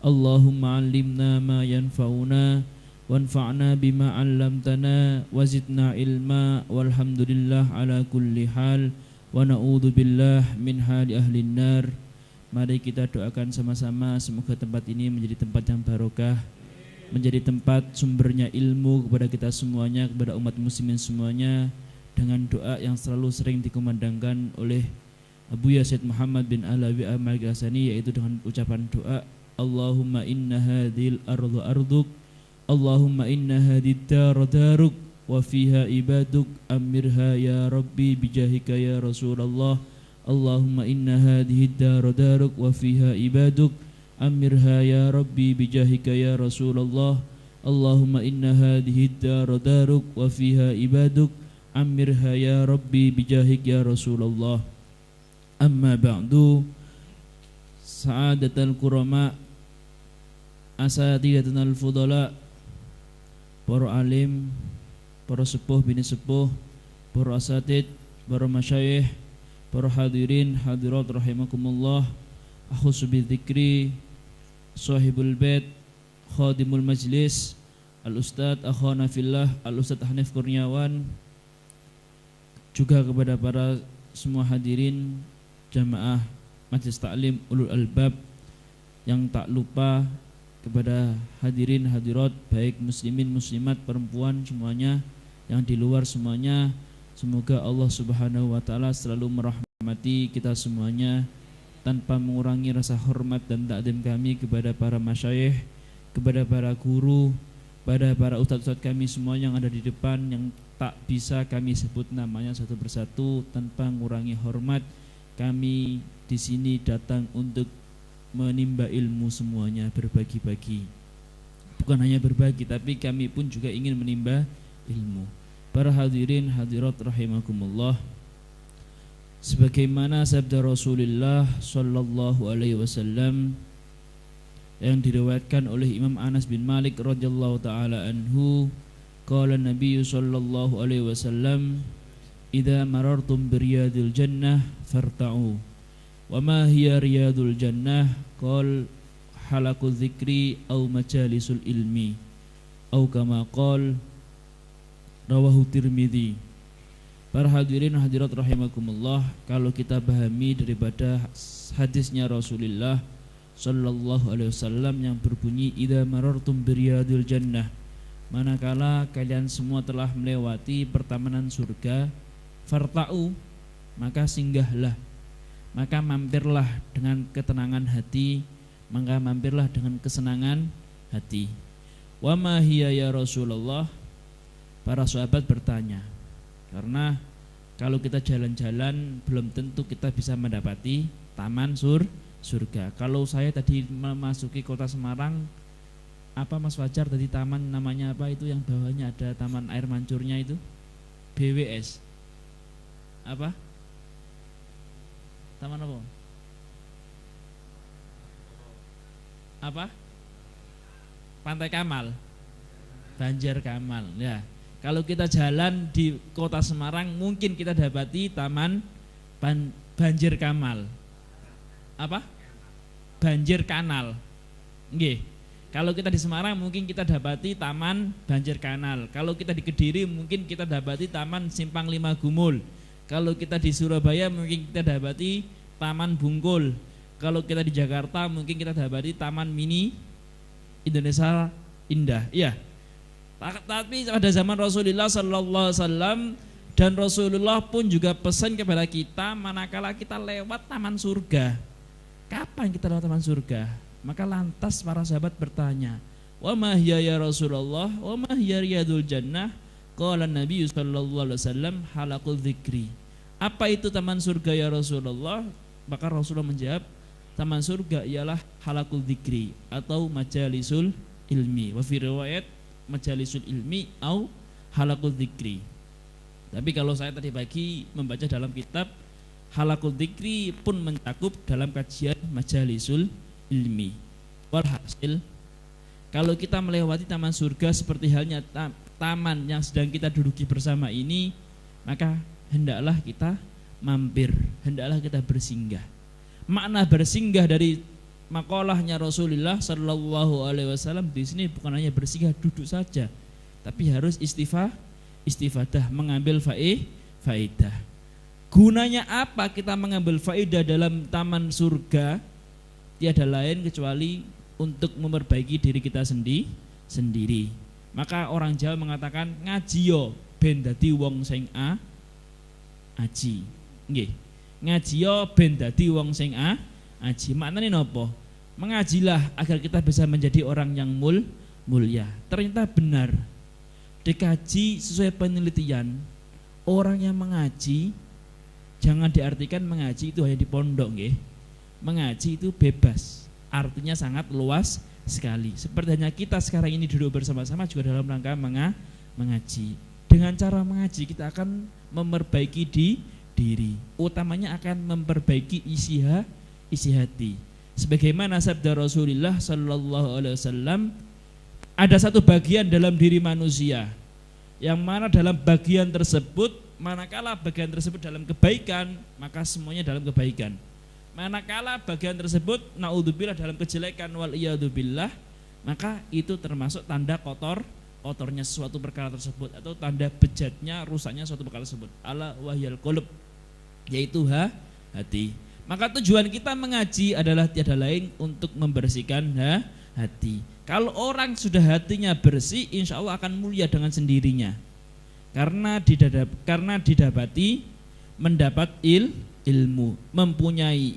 اللهم علمنا ما ينفعنا وانفعنا بما علمتنا وزدنا علما والحمد لله على كل حال ونعوذ بالله من حال أهل النار. Mari kita doakan sama-sama semoga tempat ini menjadi tempat yang barokah, menjadi tempat sumbernya ilmu kepada kita semuanya, kepada umat muslimin semuanya, dengan doa yang selalu sering dikumandangkan oleh Abu Yazid Muhammad bin Alawi Al-Ghasani, yaitu dengan ucapan doa Allahumma inna hadhil ardu arduk, Allahumma inna hadhid daru daruk, wa fiha ibaduk, amirha ya Rabbi bijahika ya Rasulullah. Allahumma inna hadhid daru daruk, wa fiha ibaduk, amirha ya Rabbi bijahika ya Rasulullah. Allahumma inna hadhihi daru daruk wa fiha ibaduk, amirha ya Rabbi bijahik ya Rasulullah. Amma ba'du, sa'adatul kurama, asatidatul fudala, para alim, para sepuh bini sepuh, para asatid, para masyayikh, para hadirin hadirat rahimakumullah, akhusu bidzikri, sahibul bait, khadimul majlis, al-ustadz akhana fillah, al-ustadz Hanif Kurniawan, juga kepada para semua hadirin jamaah majlis taklim ulul albab, yang tak lupa kepada hadirin hadirat baik muslimin muslimat perempuan semuanya, yang di luar semuanya. Semoga Allah Subhanahu wa taala selalu merahmati kita semuanya tanpa mengurangi rasa hormat dan takdim kami kepada para masyayikh, kepada para guru, kepada para ustadz-ustadz kami semua yang ada di depan, yang tak bisa kami sebut namanya satu persatu tanpa mengurangi hormat. Kami di sini datang untuk menimba ilmu semuanya, berbagi-bagi. Bukan hanya berbagi, tapi kami pun juga ingin menimba ilmu. Para hadirin hadirat rahimakumullah, sebagaimana sabda Rasulullah sallallahu alaihi wasallam yang diriwayatkan oleh Imam Anas bin Malik radhiyallahu taala anhu, qala Nabi sallallahu alaihi wasallam, idza marartum biriyadil jannah farta'u. Wa ma hiya riyadul jannah? Qal halaqu dzikri au majalisul ilmi au kama qal rawahu Tirmidzi. Para hadirin hadirat rahimakumullah, kalau kita pahami daripada hadisnya Rasulullah sallallahu alaihi wasallam yang berbunyi idza marartum biriyadil jannah, manakala kalian semua telah melewati pertamanan surga, farta'u, maka singgahlah, maka mampirlah dengan ketenangan hati, maka mampirlah dengan kesenangan hati. Wa ma hiya ya Rasulullah? Para sahabat bertanya, karena kalau kita jalan-jalan belum tentu kita bisa mendapati taman surga. Kalau saya tadi memasuki kota Semarang, apa Mas Fajar tadi taman namanya apa itu yang bawahnya ada taman air mancurnya itu? BWS. Apa? Taman apa? Apa? Pantai Kamal. Banjar Kamal. Ya. Kalau kita jalan di kota Semarang mungkin kita dapati taman Banjir Kamal. Apa? Banjir Kanal. Nggih. Kalau kita di Semarang mungkin kita dapati taman Banjir Kanal. Kalau kita di Kediri mungkin kita dapati taman Simpang 5 Gumul. Kalau kita di Surabaya mungkin kita dapati taman Bungkul. Kalau kita di Jakarta mungkin kita dapati taman mini Indonesia Indah. Iya. Tapi pada zaman Rasulullah sallallahu alaihi wasallam, dan Rasulullah pun juga pesan kepada kita manakala kita lewat taman surga. Kapan kita lewat taman surga? Maka lantas para sahabat bertanya, "Wa ma hiya ya Rasulullah? Wa ma hiya riyadul jannah?" Qala Nabi sallallahu alaihi wasallam, halaqul dzikri. Apa itu taman surga ya Rasulullah? Maka Rasulullah menjawab, taman surga ialah halaqul dzikri atau majalisul ilmi. Wa fi riwayat majalisul ilmi au halaqul dzikri. Tapi kalau saya tadi pagi membaca dalam kitab, halaqul dzikri pun mencakup dalam kajian majalisul ilmi. Walhasil Kalau kita melewati taman surga seperti halnya taman yang sedang kita duduki bersama ini, maka hendaklah kita mampir, hendaklah kita bersinggah. Makna bersinggah dari makolahnya Rasulullah Sallallahu Alaihi Wasallam di sini bukan hanya bersinggah duduk saja, tapi harus istifadah, mengambil faedah. Gunanya apa kita mengambil faedah dalam taman surga? Tiada lain kecuali untuk memperbaiki diri kita sendiri. Maka orang Jawa mengatakan ngaji yo ben dadi wong sing aji. Nggih. Ngaji yo ben dadi wong sing aji. Maknane napa? Mengajilah agar kita bisa menjadi orang yang mulia. Ternyata benar. Dikaji sesuai penelitian, orang yang mengaji jangan diartikan mengaji itu hanya di pondok, nggih. Mengaji itu bebas. Artinya sangat luas sekali. Seperti hanya kita sekarang ini duduk bersama-sama juga dalam rangka mengaji. Dengan cara mengaji kita akan memperbaiki diri. Utamanya akan memperbaiki isi hati. Sebagaimana sabda Rasulullah Sallallahu Alaihi Wasallam, ada satu bagian dalam diri manusia yang mana dalam bagian tersebut, manakala bagian tersebut dalam kebaikan, maka semuanya dalam kebaikan. Manakala bagian tersebut naudzubillah dalam kejelekan wal iyadzubillah, maka itu termasuk tanda kotornya suatu perkara tersebut atau tanda bejatnya, rusaknya suatu perkara tersebut. Ala wahyal qulub, yaitu hati. Maka tujuan kita mengaji adalah tiada lain untuk membersihkan hati. Kalau orang sudah hatinya bersih, insya Allah akan mulia dengan sendirinya. Karena didapati mendapat ilmu, mempunyai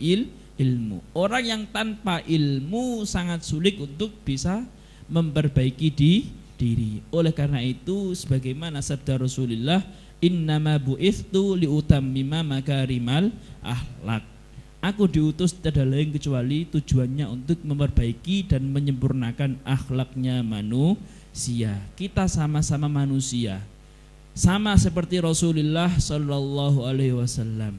ilmu. Orang yang tanpa ilmu sangat sulit untuk bisa memperbaiki diri. Oleh karena itu, sebagaimana sabda Rasulullah, innama bu'ithtu liutammima makarimal akhlak. Aku diutus tiada lain kecuali tujuannya untuk memperbaiki dan menyempurnakan akhlaknya manusia. Kita sama-sama manusia, sama seperti Rasulullah Sallallahu Alaihi Wasallam.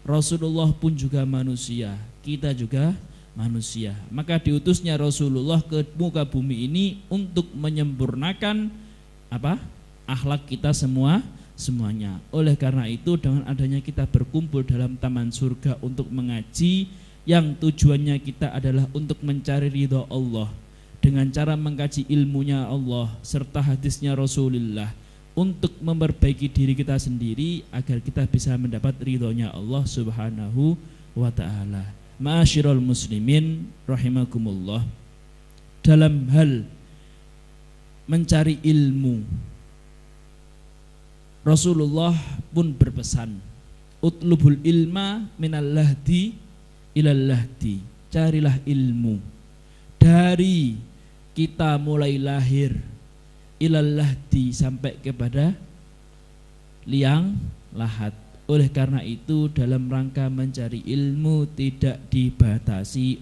Rasulullah pun juga manusia, kita juga manusia. Maka diutusnya Rasulullah ke muka bumi ini untuk menyempurnakan akhlak kita semuanya. Oleh karena itu, dengan adanya kita berkumpul dalam taman surga untuk mengaji, yang tujuannya kita adalah untuk mencari ridha Allah dengan cara mengkaji ilmunya Allah serta hadisnya Rasulullah, untuk memperbaiki diri kita sendiri agar kita bisa mendapat ridhonya Allah Subhanahu wa ta'ala. Ma'asyiral muslimin rahimakumullah, dalam hal mencari ilmu, Rasulullah pun berpesan, utlubul ilma minal lahdi ilal lahdi. Carilah ilmu dari kita mulai lahir ilal lahdi sampai kepada liang lahat. Oleh karena itu, dalam rangka mencari ilmu tidak dibatasi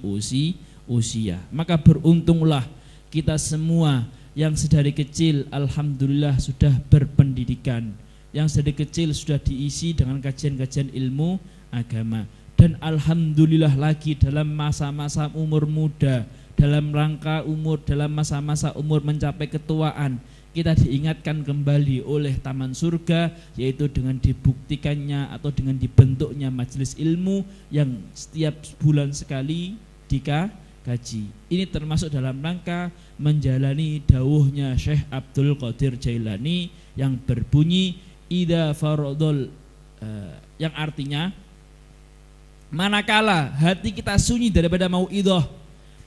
usia. Maka beruntunglah kita semua yang sedari kecil alhamdulillah sudah berpendidikan, yang sedari kecil sudah diisi dengan kajian-kajian ilmu agama. Dan alhamdulillah lagi dalam masa-masa umur muda, dalam rangka umur, dalam masa-masa umur mencapai ketuaan, kita diingatkan kembali oleh taman surga, yaitu dengan dibuktikannya atau dengan dibentuknya majelis ilmu yang setiap bulan sekali dikaji. Ini termasuk dalam rangka menjalani dawuhnya Syekh Abdul Qadir Jailani yang berbunyi ida farodol, yang artinya manakala hati kita sunyi daripada mauidhah,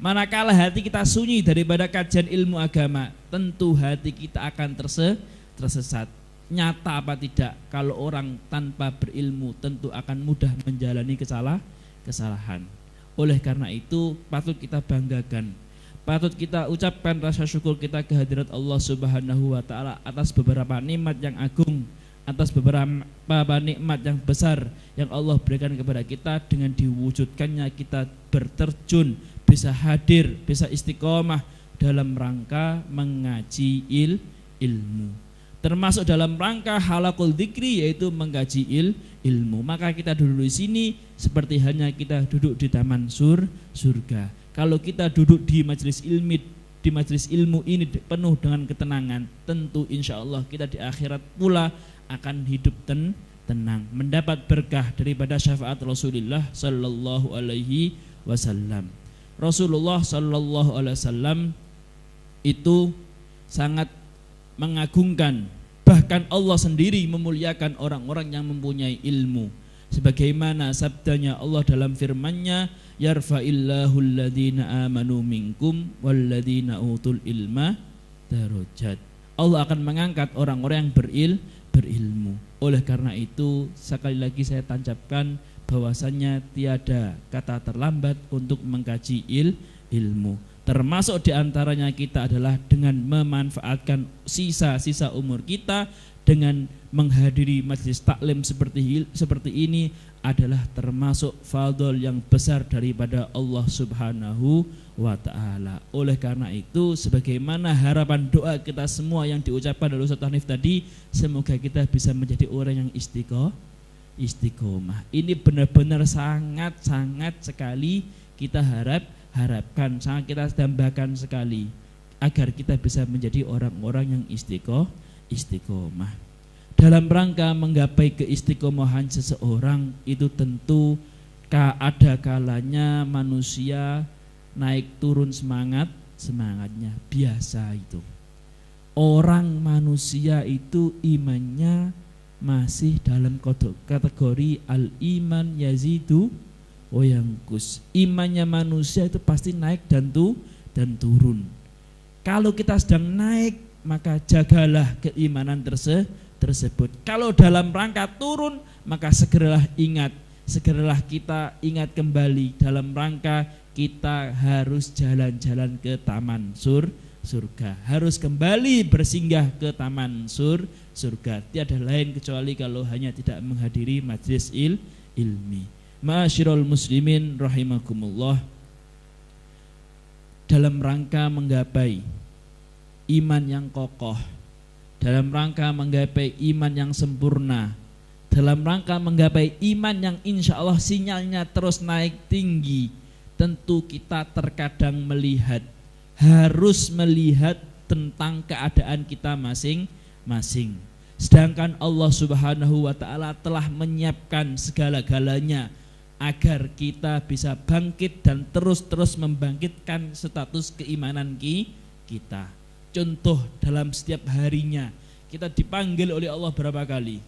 manakala hati kita sunyi daripada kajian ilmu agama, tentu hati kita akan tersesat. Nyata apa tidak, kalau orang tanpa berilmu tentu akan mudah menjalani kesalahan. Oleh karena itu patut kita banggakan, patut kita ucapkan rasa syukur kita kehadirat Allah Subhanahu wa ta'ala atas beberapa nikmat yang agung, atas beberapa nikmat yang besar yang Allah berikan kepada kita. Dengan diwujudkannya kita berterjun, bisa hadir, bisa istiqomah dalam rangka mengaji ilmu, termasuk dalam rangka halaqul dzikri, yaitu mengkaji ilmu. Maka kita duduk di sini seperti hanya kita duduk di taman surga. Kalau kita duduk di majelis di majelis ilmu ini penuh dengan ketenangan, tentu insya Allah kita di akhirat pula akan hidup tenang, mendapat berkah daripada syafaat Rasulullah sallallahu alaihi wasallam. Rasulullah sallallahu alaihi wasallam itu sangat mengagungkan, bahkan Allah sendiri memuliakan orang-orang yang mempunyai ilmu, sebagaimana sabdanya Allah dalam firman-Nya, yarfa'illahu alladhina amanu minkum walladhina utul ilma darajat. Allah akan mengangkat orang-orang yang berilmu. Oleh karena itu sekali lagi saya tancapkan bahwasannya tiada kata terlambat untuk mengkaji ilmu. Termasuk diantaranya kita adalah dengan memanfaatkan sisa-sisa umur kita dengan menghadiri majelis taklim seperti ini adalah termasuk fadl yang besar daripada Allah Subhanahu wa ta'ala. Oleh karena itu sebagaimana harapan doa kita semua yang diucapkan oleh Ustaz Hanif tadi, semoga kita bisa menjadi orang yang istiqomah. Ini benar-benar sangat sekali kita harapkan, sangat kita tambahkan sekali agar kita bisa menjadi orang-orang yang istiqomah. Dalam rangka menggapai keistiqomahan seseorang itu tentu ada kalanya manusia naik turun semangatnya, biasa itu. Orang manusia itu imannya masih dalam kategori al-iman yazidu wa yanqus. Imannya manusia itu pasti naik dan turun. Kalau kita sedang naik, maka jagalah keimanan tersebut. Kalau dalam rangka turun, maka segeralah kita ingat kembali dalam rangka kita harus jalan-jalan ke taman surga, harus kembali bersinggah ke taman surga. Tiada lain kecuali kalau hanya tidak menghadiri majelis ilmi. Ma'asyiral muslimin rahimakumullah. Dalam rangka menggapai iman yang kokoh, dalam rangka menggapai iman yang sempurna, dalam rangka menggapai iman yang insya Allah sinyalnya terus naik tinggi, tentu kita terkadang harus melihat tentang keadaan kita masing-masing. Sedangkan Allah Subhanahu wa ta'ala telah menyiapkan segala-galanya agar kita bisa bangkit dan terus membangkitkan status keimanan kita. Contoh, dalam setiap harinya kita dipanggil oleh Allah berapa kali?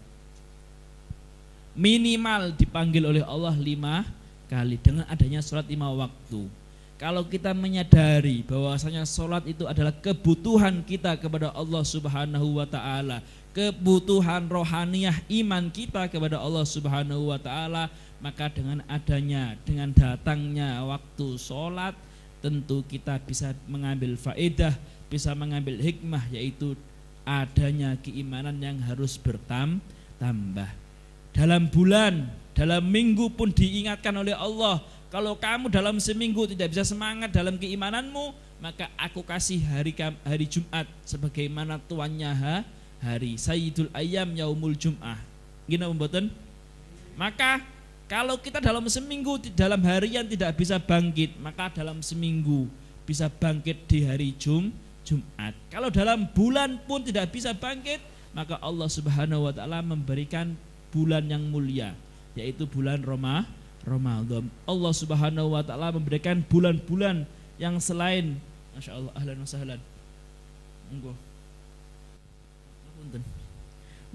Minimal dipanggil oleh Allah 5 kali dengan adanya sholat 5 waktu. Kalau kita menyadari bahwasanya sholat itu adalah kebutuhan kita kepada Allah Subhanahu wa ta'ala, kebutuhan rohaniyah iman kita kepada Allah Subhanahu wa ta'ala, maka dengan datangnya waktu sholat, tentu kita bisa mengambil faedah, bisa mengambil hikmah, yaitu adanya keimanan yang harus bertambah. Dalam bulan, dalam minggu pun diingatkan oleh Allah, kalau kamu dalam seminggu tidak bisa semangat dalam keimananmu, maka aku kasih hari Jumat sebagaimana tuannya hari Sayyidul Ayyam Yaumul Jum'ah. Gina mboten? Maka kalau kita dalam seminggu dalam harian tidak bisa bangkit, maka dalam seminggu bisa bangkit di hari Jumat. Kalau dalam bulan pun tidak bisa bangkit, maka Allah Subhanahu wa ta'ala memberikan bulan yang mulia, yaitu bulan Ramadan. Allah Subhanahu wa ta'ala memberikan bulan-bulan yang selain, Masya Allah, ahlan wa sahlan.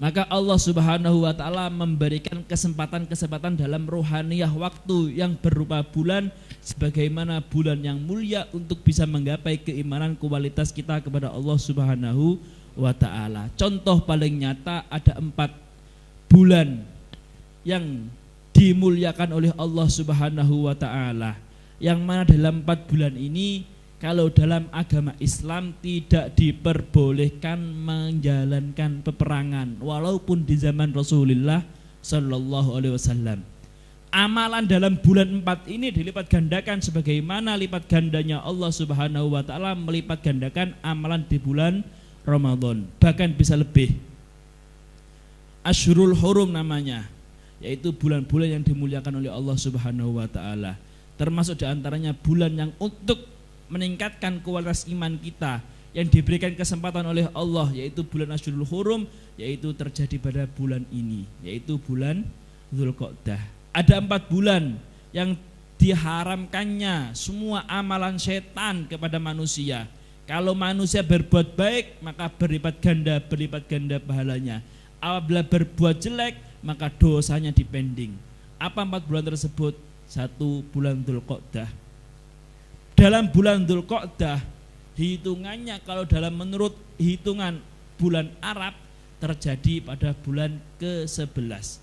Maka Allah Subhanahu wa ta'ala memberikan kesempatan-kesempatan dalam rohaniyah waktu yang berupa bulan, sebagaimana bulan yang mulia untuk bisa menggapai keimanan kualitas kita kepada Allah Subhanahu wa ta'ala. Contoh paling nyata ada 4 bulan yang dimuliakan oleh Allah Subhanahu wa ta'ala, yang mana dalam 4 bulan ini kalau dalam agama Islam tidak diperbolehkan menjalankan peperangan walaupun di zaman Rasulullah sallallahu alaihi wasallam. Amalan dalam bulan 4 ini dilipat gandakan sebagaimana lipat gandanya Allah Subhanahu wa ta'ala melipat gandakan amalan di bulan Ramadan, bahkan bisa lebih. Asyhurul Hurum namanya, yaitu bulan-bulan yang dimuliakan oleh Allah Subhanahu wa ta'ala. Termasuk diantaranya bulan yang untuk meningkatkan kualitas iman kita yang diberikan kesempatan oleh Allah, yaitu bulan Asyurul Hurum, yaitu terjadi pada bulan ini, yaitu bulan Dzulqa'dah. Ada 4 bulan yang diharamkannya semua amalan setan kepada manusia. Kalau manusia berbuat baik, maka berlipat ganda pahalanya. Apabila berbuat jelek, maka dosanya dipending. Apa 4 bulan tersebut? 1 bulan Dzulqa'dah. Dalam bulan Dzulqa'dah, hitungannya kalau dalam menurut hitungan bulan Arab terjadi pada bulan ke-11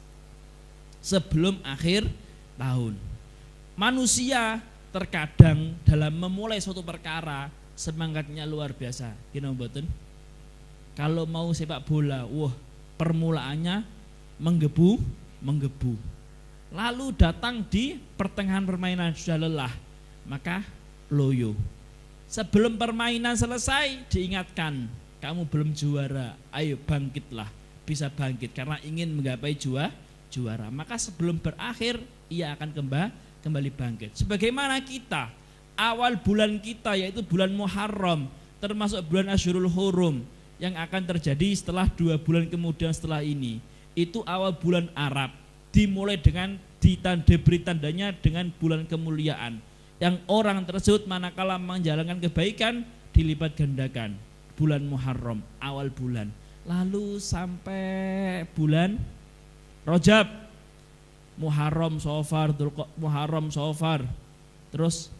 sebelum akhir tahun. Manusia terkadang dalam memulai suatu perkara semangatnya luar biasa. Gini mboten? Kalau mau sepak bola, wah permulaannya menggebu. Lalu datang di pertengahan permainan sudah lelah, maka loyo. Sebelum permainan selesai diingatkan, kamu belum juara, ayo bangkitlah. Bisa bangkit karena ingin menggapai juara. Maka sebelum berakhir ia akan kembali bangkit. Sebagaimana kita, awal bulan kita yaitu bulan Muharram, termasuk bulan Asyurul Hurum yang akan terjadi setelah 2 bulan kemudian setelah ini. Itu awal bulan Arab, dimulai dengan diberi tandanya dengan bulan kemuliaan. Yang orang tersebut manakala menjalankan kebaikan dilipat gandakan. Bulan Muharram, awal bulan. Lalu sampai bulan Rajab, Muharram, Safar, Muharram, Safar, terus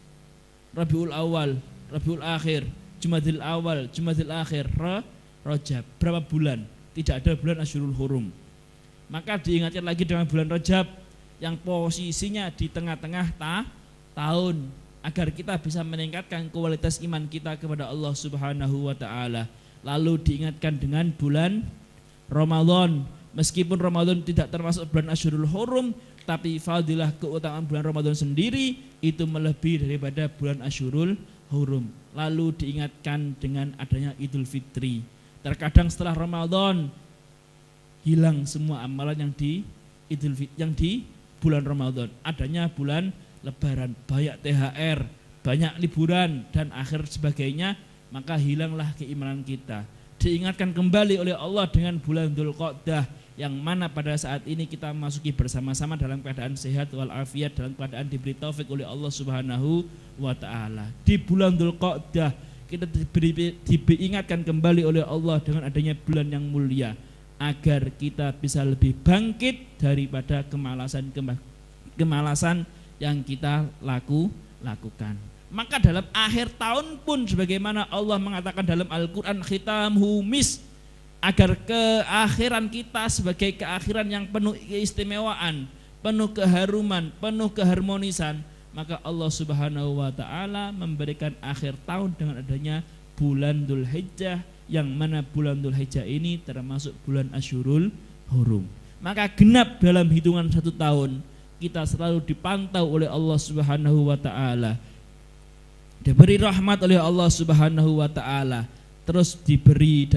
Rabiul Awal, Rabiul Akhir, Jumadil Awal, Jumadil Akhir, Rajab. Berapa bulan? Tidak ada bulan Asyurul Hurum. Maka diingatkan lagi dengan bulan Rajab yang posisinya di tengah-tengah tahun, agar kita bisa meningkatkan kualitas iman kita kepada Allah Subhanahu wa taala. Lalu diingatkan dengan bulan Ramadan. Meskipun Ramadan tidak termasuk bulan Asyurul Hurum, tapi fadilah keutamaan bulan Ramadan sendiri itu melebihi daripada bulan Asyurul Hurum. Lalu diingatkan dengan adanya Idul Fitri. Terkadang setelah Ramadan hilang semua amalan yang di bulan Ramadan. Adanya bulan Lebaran, banyak THR, banyak liburan dan akhir sebagainya, maka hilanglah keimanan kita. Diingatkan kembali oleh Allah dengan bulan Dzulqa'dah yang mana pada saat ini kita masuki bersama-sama dalam keadaan sehat walafiat, dalam keadaan diberi taufik oleh Allah Subhanahu wa taala. Di bulan Dzulqa'dah kita diingatkan kembali oleh Allah dengan adanya bulan yang mulia agar kita bisa lebih bangkit daripada kemalasan yang kita lakukan. Maka dalam akhir tahun pun sebagaimana Allah mengatakan dalam Al-Quran, khitamhu misk, agar keakhiran kita sebagai keakhiran yang penuh keistimewaan, penuh keharuman, penuh keharmonisan, maka Allah Subhanahu wa taala memberikan akhir tahun dengan adanya bulan Dzulhijjah, yang mana bulan Dzulhijjah ini termasuk bulan Asyurul Hurum. Maka genap dalam hitungan 1 tahun kita selalu dipantau oleh Allah Subhanahu wa taala, diberi rahmat oleh Allah Subhanahu wa taala, terus diberi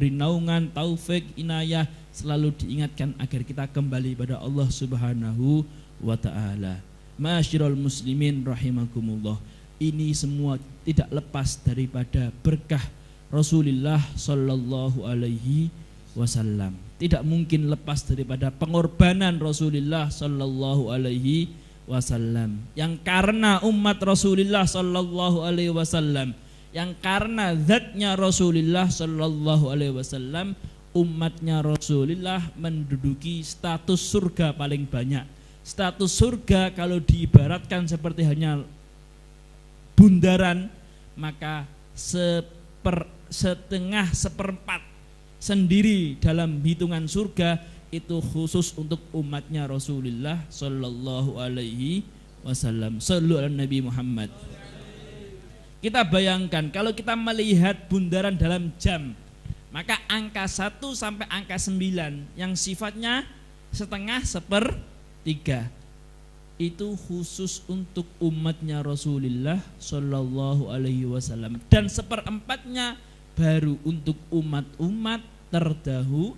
naungan, taufik, inayah, selalu diingatkan agar kita kembali pada Allah Subhanahu wa taala. Ma'asyiral muslimin rahimakumullah. Ini semua tidak lepas daripada berkah Rasulullah sallallahu alaihi wasallam. Tidak mungkin lepas daripada pengorbanan Rasulullah sallallahu alaihi wasallam. Yang karena umat Rasulullah sallallahu alaihi wasallam, yang karena zatnya Rasulullah sallallahu alaihi wasallam, umatnya Rasulullah menduduki status surga paling banyak. Status surga kalau diibaratkan seperti hanya bundaran, maka setengah seperempat sendiri dalam hitungan surga itu khusus untuk umatnya Rasulullah sallallahu alaihi wasallam. Shallu ala Nabi Muhammad. Kita bayangkan kalau kita melihat bundaran dalam jam, maka angka 1 sampai angka 9 yang sifatnya setengah sepertiga itu khusus untuk umatnya Rasulullah sallallahu alaihi wasallam, dan seperempatnya baru untuk umat-umat terdahulu.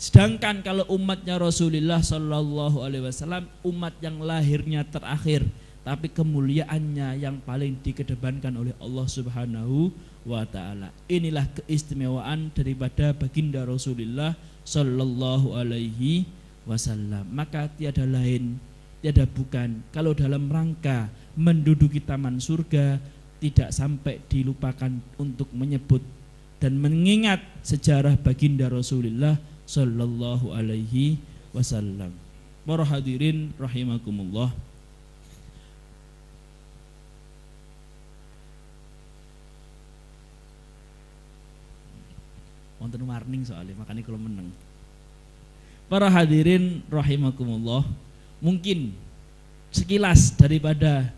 Sedangkan kalau umatnya Rasulullah sallallahu alaihi wasallam, umat yang lahirnya terakhir, tapi kemuliaannya yang paling dikedepankan oleh Allah Subhanahu wa ta'ala. Inilah keistimewaan daripada baginda Rasulullah sallallahu alaihi wasallam. Maka tiada lain, tiada bukan, kalau dalam rangka menduduki taman surga tidak sampai dilupakan untuk menyebut dan mengingat sejarah baginda Rasulullah sallallahu alaihi wasallam. Para hadirin rahimakumullah. Wonten warning soalnya, makanya kalau meneng. Para hadirin rahimakumullah, mungkin sekilas daripada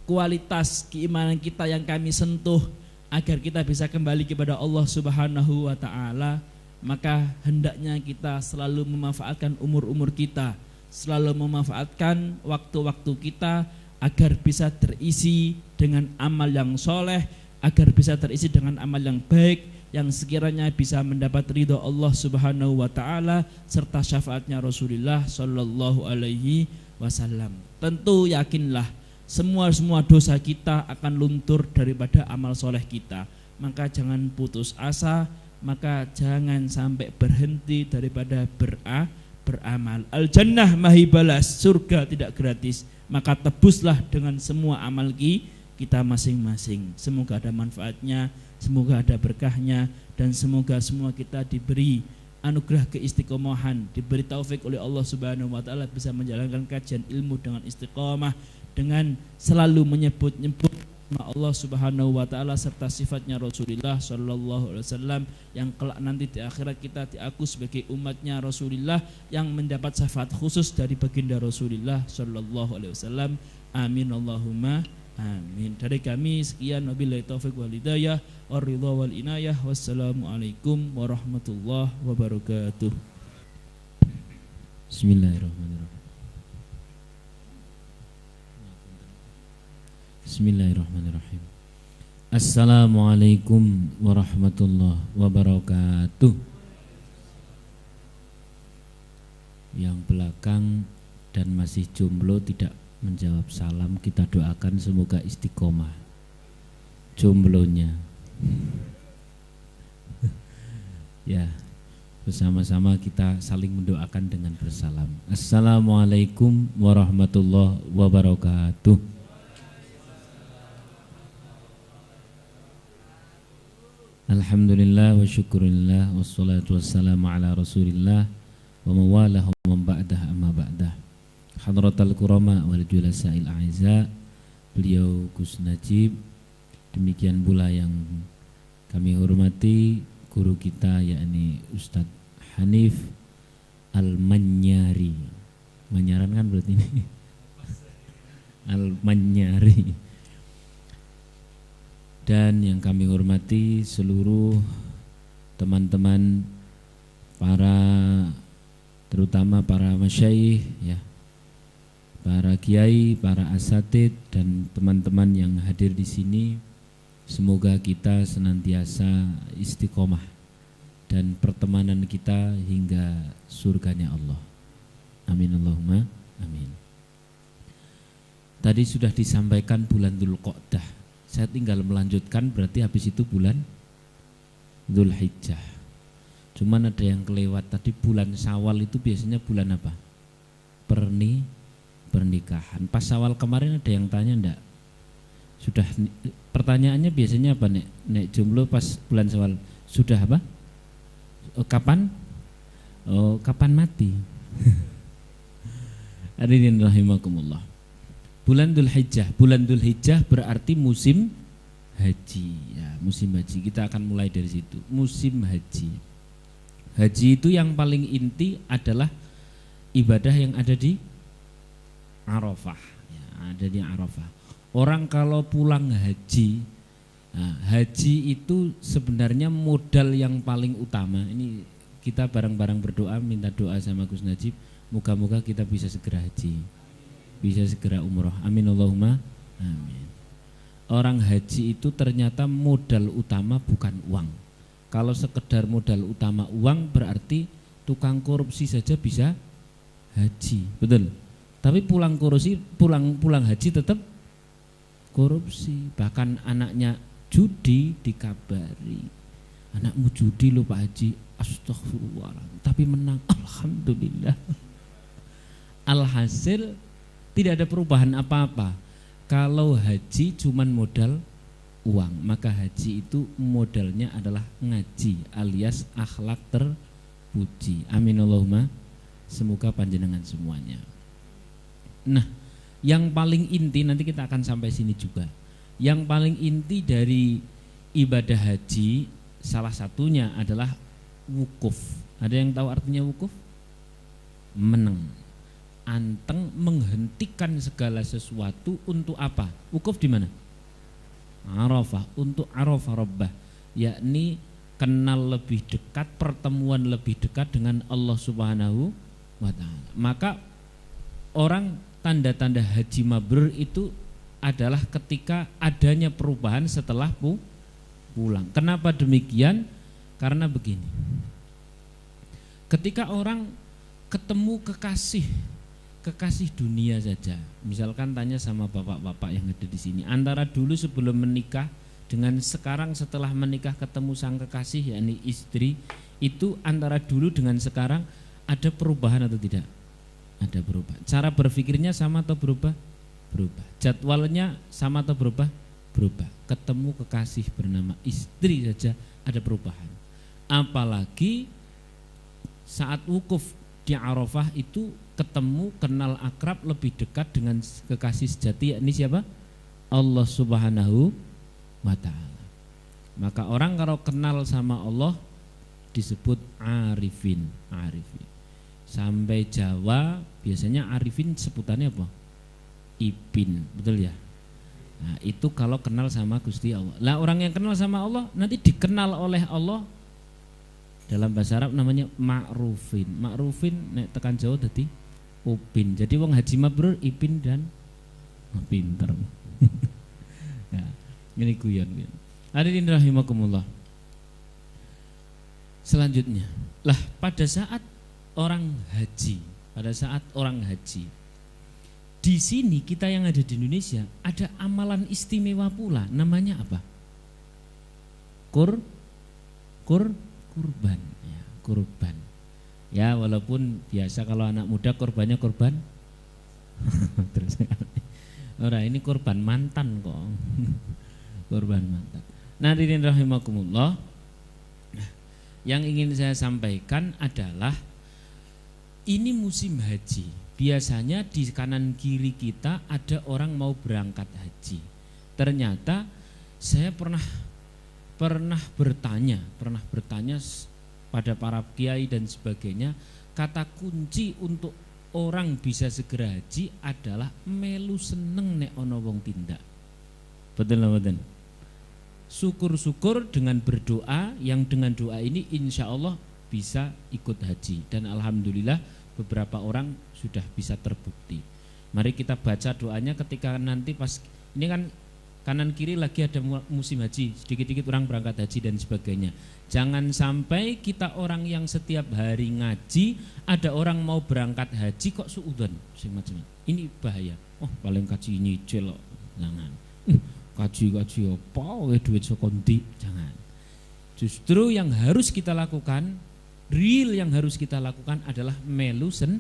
kualitas keimanan kita yang kami sentuh agar kita bisa kembali kepada Allah Subhanahu wa ta'ala, maka hendaknya kita selalu memanfaatkan umur-umur kita, selalu memanfaatkan waktu-waktu kita agar bisa terisi dengan amal yang soleh, agar bisa terisi dengan amal yang baik, yang sekiranya bisa mendapat ridho Allah Subhanahu wa ta'ala serta syafaatnya Rasulullah sallallahu alaihi wasallam. Tentu yakinlah semua dosa kita akan luntur daripada amal soleh kita. Maka jangan putus asa, maka jangan sampai berhenti daripada beramal. Al-jannah mahibalas, surga tidak gratis. Maka tebuslah dengan semua amal kita masing-masing. Semoga ada manfaatnya, semoga ada berkahnya, dan semoga semua kita diberi anugerah keistiqomahan, diberi taufik oleh Allah Subhanahu wa ta'ala bisa menjalankan kajian ilmu dengan istiqomah, dengan selalu menyebut-nyebut nama Allah Subhanahu wa ta'ala serta sifatnya Rasulullah sallallahu alaihi wasallam, yang kelak nanti di akhirat kita diaku sebagai umatnya Rasulullah yang mendapat syafaat khusus dari baginda Rasulullah sallallahu alaihi wasallam. Amin Allahumma amin. Dari kami sekian, wabillahi taufiq wal hidayah war ridha wal inayah. Wassalamualaikum warahmatullahi wabarakatuh. Bismillahirrahmanirrahim. Bismillahirrahmanirrahim. Assalamualaikum warahmatullahi wabarakatuh. Yang belakang dan masih jomblo tidak menjawab salam, kita doakan semoga istiqomah jomblonya. Ya, bersama-sama kita saling mendoakan dengan bersalam. Assalamualaikum warahmatullahi wabarakatuh. Alhamdulillah wa syukurillah wassalatu wassalamu ala rasulillah wa mawalah wa man ba'dah amma ba'dah. Hadratal kurama wal julasa'il a'izza, beliau Gus Najib, demikian pula yang kami hormati guru kita yakni Ustadz Hanif Al-Manyari. Manyaran kan berarti ini Al-Manyari. Dan yang kami hormati seluruh teman-teman terutama para masyayikh ya, para kiai, para asatid dan teman-teman yang hadir di sini. Semoga kita senantiasa istiqomah dan pertemanan kita hingga surganya Allah. Amin Allahumma amin. Tadi sudah disampaikan bulan Dzulqa'dah. Saya tinggal melanjutkan, berarti habis itu bulan Dzulhijjah. Cuman ada yang kelewat tadi, bulan Syawal itu biasanya bulan apa? Pernikahan. Pas Syawal kemarin ada yang tanya enggak? Sudah, pertanyaannya biasanya apa nek jomblo pas bulan Syawal? Sudah apa? Kapan? Kapan mati? Hadirin rahimakumullah. Bulan Dzulhijjah berarti musim haji ya, musim haji. Kita akan mulai dari situ. Musim haji. Haji itu yang paling inti adalah ibadah yang ada di Arafah ya, ada di Arafah. Orang kalau pulang haji, nah, haji itu sebenarnya modal yang paling utama. Ini kita bareng-bareng berdoa, minta doa sama Gus Najib, moga-moga kita bisa segera haji, bisa segera umroh. Amin Allahumma amin. Orang haji itu ternyata modal utama bukan uang. Kalau sekedar modal utama uang berarti tukang korupsi saja bisa haji, betul? Tapi pulang haji tetap korupsi. Bahkan anaknya judi dikabari, anakmu judi loh Pak Haji, astagfirullah, tapi menang, alhamdulillah. Alhasil tidak ada perubahan apa-apa. Kalau haji cuman modal uang, maka haji itu modalnya adalah ngaji alias akhlak terpuji. Amin Allahumma, semoga panjenengan semuanya. Nah, yang paling inti, nanti kita akan sampai sini juga. Yang paling inti dari ibadah haji salah satunya adalah wukuf. Ada yang tahu artinya wukuf? Meneng, anteng, menghentikan segala sesuatu untuk apa? Wukuf di mana? Arafah, untuk Arafah Rabbah, yakni kenal lebih dekat, pertemuan lebih dekat dengan Allah Subhanahu wa ta'ala. Maka orang tanda-tanda haji mabrur itu adalah ketika adanya perubahan setelah pulang. Kenapa demikian? Karena begini, ketika orang ketemu kekasih dunia saja, misalkan tanya sama bapak-bapak yang ada di sini, antara dulu sebelum menikah dengan sekarang setelah menikah ketemu sang kekasih yakni istri, itu antara dulu dengan sekarang ada perubahan atau tidak? Ada perubahan. Cara berpikirnya sama atau berubah? Berubah. Jadwalnya sama atau berubah? Berubah. Ketemu kekasih bernama istri saja ada perubahan. Apalagi saat wukuf di Arafah itu ketemu, kenal, akrab, lebih dekat dengan kekasih sejati, yakni siapa? Allah Subhanahu wa ta'ala. Maka orang kalau kenal sama Allah disebut arifin. Sampai Jawa biasanya arifin sebutannya apa? Ipin, betul ya? Nah, itu kalau kenal sama Gusti Allah. Lah orang yang kenal sama Allah nanti dikenal oleh Allah, dalam bahasa Arab namanya ma'rufin. Ma'rufin nek tekan Jawa dadi upin. Jadi wong haji mabrur ipin dan pinter. Ya, ini guyon. Hadirin rahimakumullah. Selanjutnya, lah pada saat orang haji, di sini kita yang ada di Indonesia ada amalan istimewa pula, namanya apa? Kurban. Ya, kurban. Ya, walaupun biasa kalau anak muda korbannya korban. Terus ora, ini korban mantan kok. Korban mantan. Nah, hadirin rahimakumullah. Yang ingin saya sampaikan adalah ini musim haji. Biasanya di kanan kiri kita ada orang mau berangkat haji. Ternyata saya pernah bertanya pada para kiai dan sebagainya, kata kunci untuk orang bisa segera haji adalah melu seneng nek ana wong tindak. Betul mboten? Syukur-syukur dengan berdoa, yang dengan doa ini insya Allah bisa ikut haji, dan alhamdulillah beberapa orang sudah bisa terbukti. Mari kita baca doanya ketika nanti pas ini kan kanan kiri lagi ada musim haji, sedikit-sedikit orang berangkat haji dan sebagainya. Jangan sampai kita orang yang setiap hari ngaji, ada orang mau berangkat haji kok suudzon sing macam. Ini bahaya. Oh, paling kaji nyicil kok. Jangan. Kaji apa duit sekondi, jangan. Justru yang harus kita lakukan, real yang harus kita lakukan adalah melu seneng.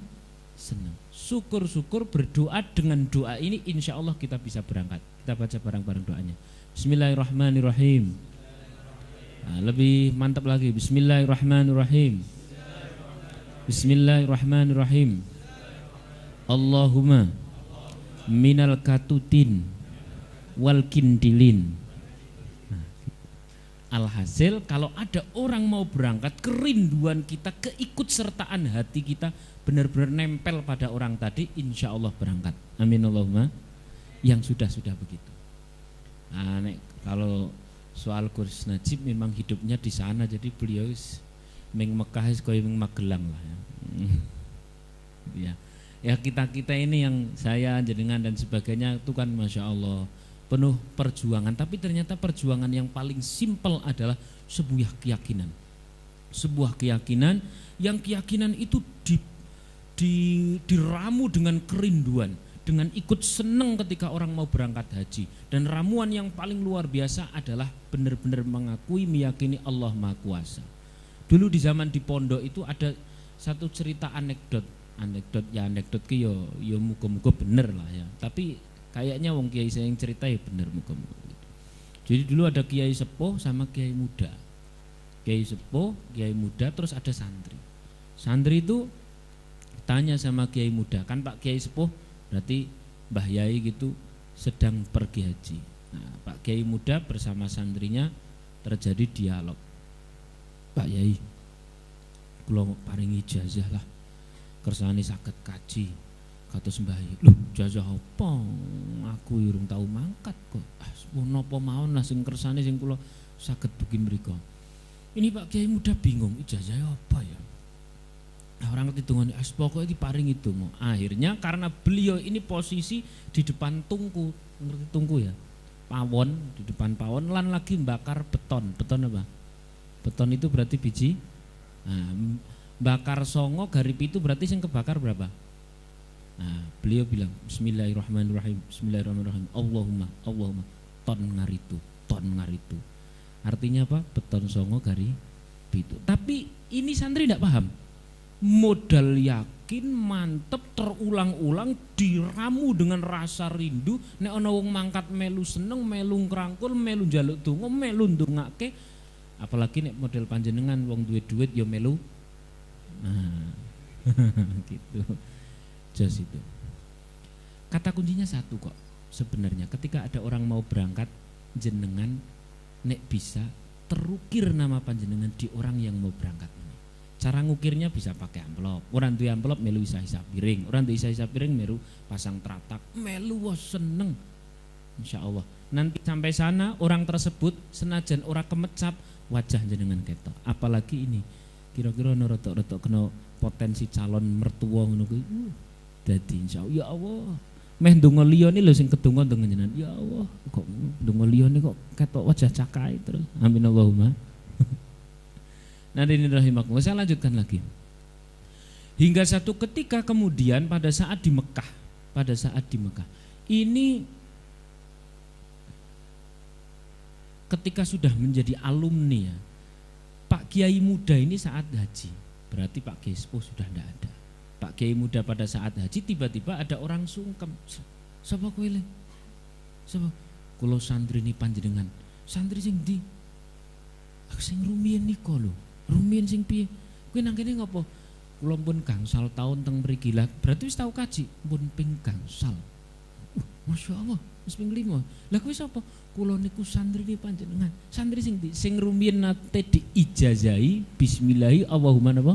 Syukur-syukur berdoa, dengan doa ini insya Allah kita bisa berangkat. Kita baca bareng-bareng doanya. Bismillahirrahmanirrahim. Nah, lebih mantap lagi. Bismillahirrahmanirrahim. Bismillahirrahmanirrahim. Allahumma minal katutin wal kindilin. Nah, alhasil kalau ada orang mau berangkat, kerinduan kita, keikutsertaan hati kita benar-benar nempel pada orang tadi, insya Allah berangkat. Amin Allahumma. Yang sudah begitu. Nah, kalau soal Gus Najib memang hidupnya di sana, jadi beliau meng Mekah koyo meng Magelang lah ya. Ya kita ini yang saya jenengan dan sebagainya itu kan masya Allah penuh perjuangan, tapi ternyata perjuangan yang paling simpel adalah sebuah keyakinan. Sebuah keyakinan yang keyakinan itu diramu dengan kerinduan, dengan ikut senang ketika orang mau berangkat haji. Dan ramuan yang paling luar biasa adalah benar-benar mengakui, meyakini Allah Maha Kuasa. Dulu di zaman di pondok itu ada satu cerita anekdot ki yo muga-muga bener lah ya. Tapi kayaknya wong kiai saya yang cerita ya bener muga-muga. Jadi dulu ada kiai sepuh sama kiai muda. Kiai sepuh, kiai muda, terus ada santri. Santri itu tanya sama kiai muda, kan Pak Kiai sepuh berarti Mbah Yai gitu sedang pergi haji. Nah, Pak Kiai muda bersama santrinya terjadi dialog. Pak Yai, kula paringi ijazah lah, kersane saged kaji. Kados Mbah Yai, lho ijazah apa? Aku urung tau mangkat kok. Napa mawon lah sing kersane sing kula saged dugi mriku. Ini Pak Kiai muda bingung, ijazah apa ya? Nah, orang ngerti dongane, pokoknya diparing itu mau. Akhirnya karena beliau ini posisi di depan tungku, ngerti tungku ya? Pawon, di depan pawon lan lagi bakar beton. Beton apa? Beton itu berarti biji. Nah, bakar songo garip itu berarti yang kebakar berapa? Nah, beliau bilang Bismillahirrahmanirrahim. Bismillahirrahmanirrahim. Allahumma ton ngaritu. Artinya apa? Beton songo garip itu. Tapi ini santri tidak paham. Modal yakin, mantep, terulang-ulang, diramu dengan rasa rindu. Nek ana wong mangkat melu seneng, melu ngrangkul, melu njaluk donga, melu ndongake. Apalagi nek model panjenengan wong duwe duit ya melu. Nah, gitu. Jos itu. Kata kuncinya satu kok sebenarnya. Ketika ada orang mau berangkat, jenengan nek bisa terukir nama panjenengan di orang yang mau berangkat. Cara ngukirnya bisa pakai amplop. Orang duwe amplop melu isa-isa piring. Orang duwe isa-isa piring melu pasang teratak. Melu seneng. Insyaallah. Nanti sampai sana orang tersebut senajan ora kemecap wajah jenengan ketok. Apalagi ini kira-kira ono rotok-rotok kena potensi calon mertua ngono kuwi. Dadi insyaallah ya Allah. Meh ndonga liyane lho sing kedonga dengan jenengan. Ya Allah, kok ndonga liyane kok ketok wajah cakai terus. Amin Allahumma. Nah ini rahimakumullah, saya lanjutkan lagi. Hingga satu ketika kemudian pada saat di Mekah, ini ketika sudah menjadi alumni ya, Pak Kiai muda ini saat haji, berarti Pak Kiai sepuh sudah tidak ada. Pak Kiai muda pada saat haji tiba-tiba ada orang sungkem. Sapa kowe le? Sapa? Kula santri ini panjenengan. Santri sing ndi? Sing rumiyin nika lho. Rumiyin sing piye? Kowe nang kene ngopo? Kula pun gangsal taun teng mriki. Lah berarti wis tau kaji, pun ping gangsal. Masyaallah, wis ping 5. Lah kowe sapa? Kula niku santri panjenengan. Santri sing ndi? Sing rumiyin nate diijazahi bismillahi Allahumma napa?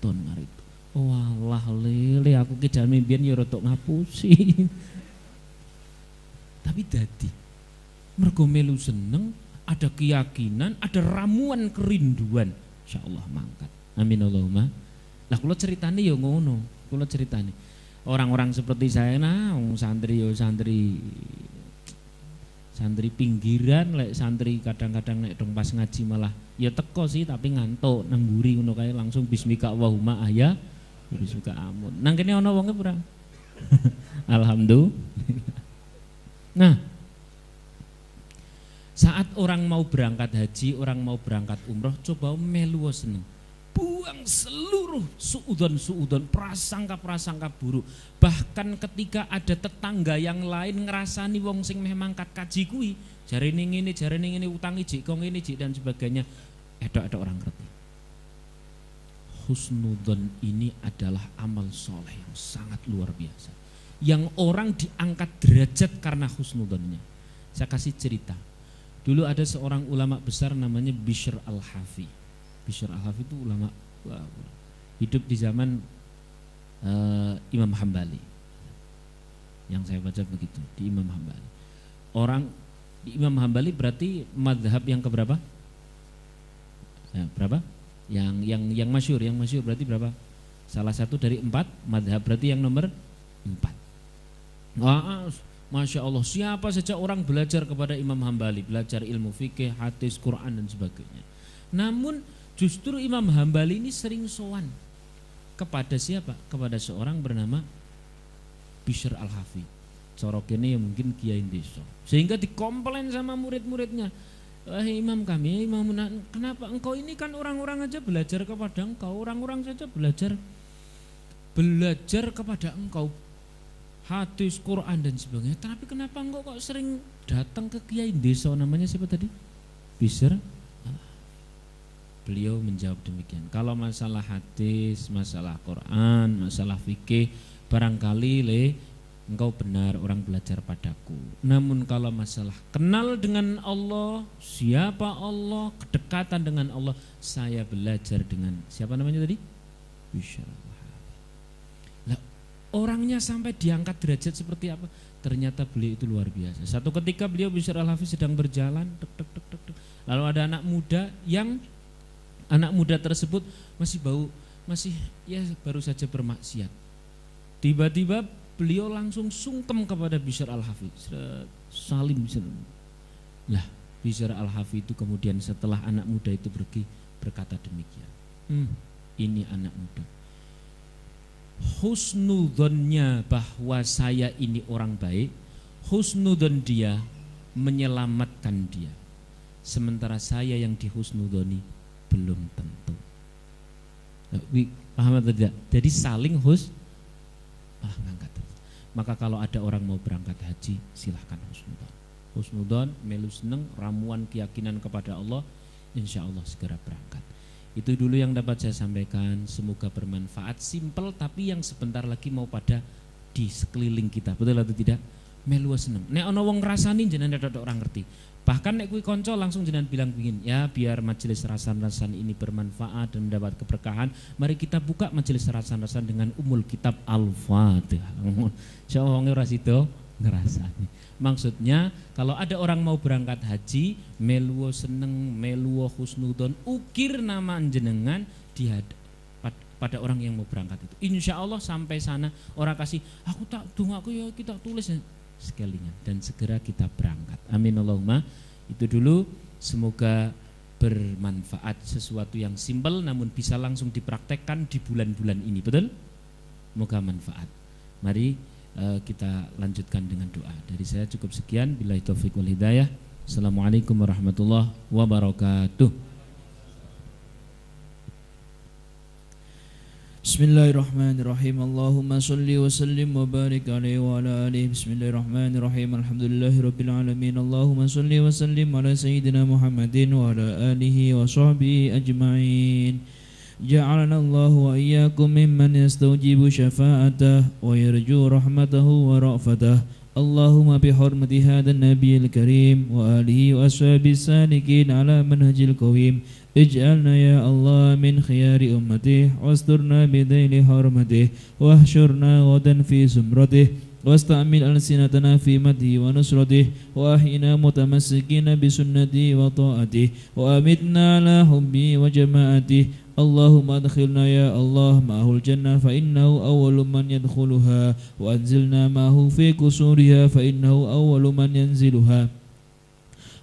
Ton ngarit. Walah lele aku ki jan mimpian ya rada ngapusi. Tapi dadi mergo melu seneng, ada keyakinan, ada ramuan kerinduan, insyaallah mangkat. Amin Allahumma. Lah kula ceritane ya ngono, kula ceritane. Orang-orang seperti saya nah, santri yo santri pinggiran, lek santri kadang-kadang nek dong pas ngaji malah ya teko sih tapi ngantuk nang mburi ngono kae langsung bismika Allahumma ahya bismika amun. Nang kene ana wonge ora? Alhamdulillah. Nah, saat orang mau berangkat haji, orang mau berangkat umroh, coba melu seneng. Buang seluruh suudon, prasangka buruk. Bahkan ketika ada tetangga yang lain ngerasani wong sing meh mangkat kaji kuwi, jarene ngene utangi jik kok ngene jik dan sebagainya. Ada orang ngerti. Husnudzon ini adalah amal soleh yang sangat luar biasa. Yang orang diangkat derajat karena husnudzonnya. Saya kasih cerita. Dulu ada seorang ulama besar namanya Bishr Al-Hafi. Bishr Al-Hafi itu ulama hidup di zaman Imam Hambali. Yang saya baca begitu, di Imam Hambali. Orang di Imam Hambali berarti mazhab yang keberapa? Ya, berapa? Yang masyhur berarti berapa? Salah satu dari 4 mazhab berarti yang nomor 4. Masya Allah, siapa saja orang belajar kepada Imam Hambali, belajar ilmu fikih, hadis, Quran dan sebagainya. Namun justru Imam Hambali ini sering sowan kepada siapa? Kepada seorang bernama Bishr Al-Hafi. Corok ini ya mungkin kiai desa. Sehingga dikomplain sama murid-muridnya. Imam kami, kenapa engkau ini kan orang-orang aja belajar kepada engkau, orang-orang saja belajar kepada engkau hadis, Quran dan sebagainya. Tapi kenapa engkau kok sering datang ke kiai desa, namanya siapa tadi? Bishr. Beliau menjawab demikian. Kalau masalah hadis, masalah Quran, masalah fikih, barangkali engkau benar orang belajar padaku. Namun kalau masalah kenal dengan Allah, siapa Allah, kedekatan dengan Allah, saya belajar dengan siapa namanya tadi? Bishr Al-Hafi. Lah, orangnya sampai diangkat derajat seperti apa? Ternyata beliau itu luar biasa. Satu ketika beliau Bishr Al-Hafi sedang berjalan, lalu ada anak muda tersebut masih baru saja bermaksiat. Tiba-tiba beliau langsung sungkem kepada Bishr Al-Hafi. Salim. Lah, Bishr Al-Hafi itu kemudian setelah anak muda itu pergi berkata demikian. Ini anak muda. Husnudzonnya bahwa saya ini orang baik, husnudzon dia menyelamatkan dia. Sementara saya yang dihusnudzoni belum tentu. Paham atau tidak? Jadi saling ngangkat. Maka kalau ada orang mau berangkat haji, silahkan husnudzon, melu seneng, ramuan keyakinan kepada Allah, insya Allah segera berangkat. Itu dulu yang dapat saya sampaikan. Semoga bermanfaat, simpel tapi yang sebentar lagi mau pada di sekeliling kita. Betul atau tidak? Melu seneng. Nek ana wong ngrasani jenengan ada orang ngerti. Bahkan nek kuwi kanca langsung jenengan bilang pingin, ya biar majelis rasan-rasan ini bermanfaat dan mendapat keberkahan, mari kita buka majelis rasan-rasan dengan umul kitab Al-Fatihah. Insyaallah wong ora sida ngrasani. Maksudnya kalau ada orang mau berangkat haji, melu seneng, melu husnudzon, ukir nama jenengan pada orang yang mau berangkat itu. Insya Allah sampai sana orang kasih, aku tak aku ya kita tulis sekalian dan segera kita berangkat. Amin Allahumma. Itu dulu, semoga bermanfaat, sesuatu yang simpel namun bisa langsung dipraktekkan di bulan-bulan ini. Betul? Semoga manfaat. Mari kita lanjutkan dengan doa. Dari saya cukup sekian. Billahi taufiq wal hidayah. Assalamualaikum warahmatullahi wabarakatuh. Bismillahirrahmanirrahim. Allahumma salli wa sallim wa barik alaihi wa ala alihi. Bismillahirrahmanirrahim. Alhamdulillahirabbil alamin. Allahumma salli wa sallim ala sayyidina Muhammadin wa ala alihi wa sahbihi ajma'in. Ja'alana Allah wa iyyakum mimman yastawjibu syafa'atah wa yarju rahmatahu wa ra'fatah. Allahumma bihurmati hadzal nabiyil karim wa alihi wa ashabis salikin ala manhajil qawim. اجعلنا يا الله من خيار أمته واسترنا بذيل حرمته واحشرنا غدا في زمرته واستعمل ألسنتنا في مده ونصرته وأحينا متمسكين بسنته وطاعته وأمتنا على حبه وجماعته. اللهم ادخلنا يا الله معه الجنة فإنه أول من يدخلها وأنزلنا معه في قصورها فإنه أول من ينزلها.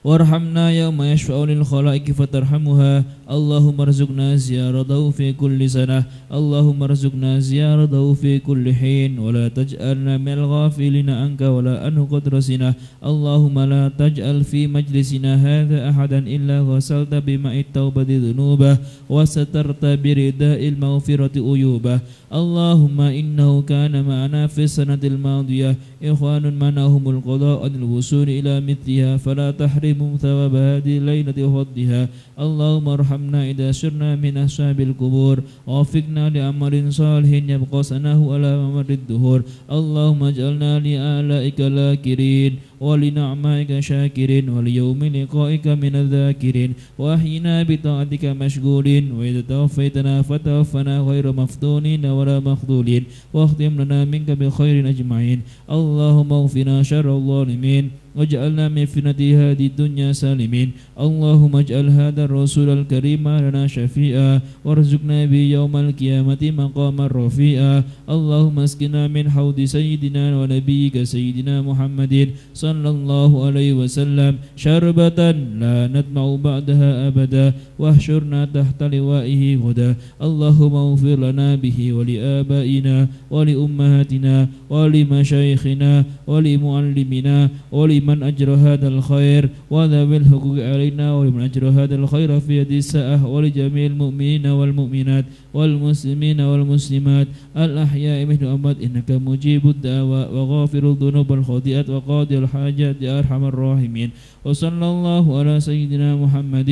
وارحمنا يوم يشفع للخلائق فترحمها. اللهم ارزقنا زيارته في كل سنة. اللهم ارزقنا زيارته في كل حين ولا تجعلنا من الغافلين عنك ولا عنه قدرسنا. اللهم لا تجعل في مجلسنا هذا أحدا إلا غسلت بماء التوبة ذنوبه وسترت برداء المغفرة عيوبه. اللهم إنه كان معنا في السنة الماضية إخوان منهم القضاء عن الوصول إلى مثلها فلا تحرمهم ثواب هذه الليلة وفضلها. اللهم ارحمنا إذا سرنا من أصحاب القبور ووفقنا لعمل صالح يبقى سناه على ممر الدهور. اللهم اجعلنا لآلائك لاكرين ولنعمائك شاكرين وليوم لقائك من الذاكرين وأحينا بطاعتك مشغولين وإذا توفيتنا فتوفنا غير مفتونين ولا مخذولين واختم لنا منك بخير أجمعين. اللهم اغفنا شر الظالمين واجعلنا من فتنة هذه الدنيا سالمين. اللهم اجعل هذا الرسول الكريم لنا شفيعا وارزقنا به يوم القيامة مقاما رفيعا. اللهم اسقنا من حوض سيدنا ونبيك سيدنا محمد صلى الله عليه وسلم شربة لا نطمع بعدها أبدا واحشرنا تحت لوائه غدا. اللهم اغفر لنا به ولآبائنا ولأمهاتنا ولمشايخنا ولمعلمنا ولمن أجرى هذا الخير وذوي الحقوق علينا ولمن أجرى هذا الخير في هذه الساعة ولجميع المؤمنين والمؤمنات والمسلمين والمسلمات الأحياء منهم الأموات إنك مجيب الدعوات وغافر الذنوب والخطيئات وقاضي الحاجات يا أرحم الراحمين. وصلى الله على سيدنا محمد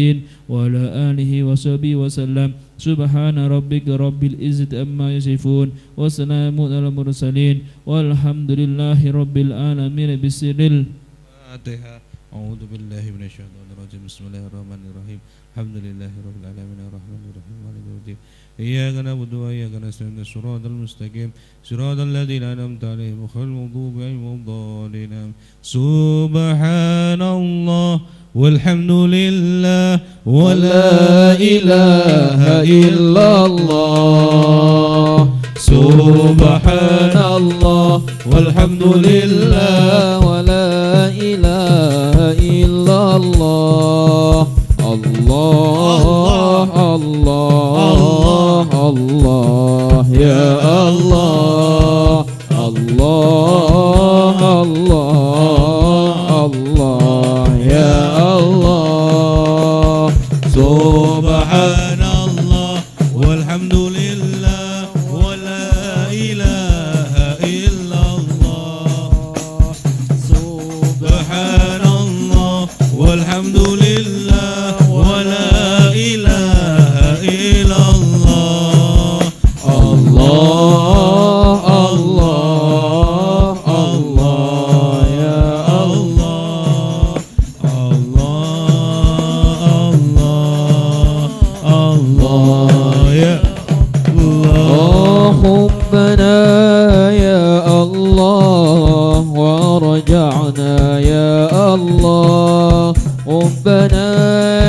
وعلى آله وصحبه وسلم. سبحان ربك رب العزة عما يصفون وسلام على المرسلين والحمد لله رب العالمين. بسر الفاتحة. أعوذ بالله من الشيطان الرجيم. بسم الله الرحمن الرحيم. الحمد لله رب العالمين الرحمن الرحيم مالك يوم الدين. إياك نعبد وإياك نستعين الصراط المستقيم صراط الذين أنعمت عليهم غير المغضوب عليهم ولا الضالين. سبحان الله والحمد لله ولا إله إلا الله. سبحان الله والحمد لله ولا إله إلا الله. الله الله الله يا الله. الله الله الله يا الله. سبحان الله والحمد لله ولا إله إلا الله. سبحان الله والحمد لله ولا إله إلا الله. الله الله الله يا الله. الله يا الله. حبنا يا الله ورجعنا يا الله. حبنا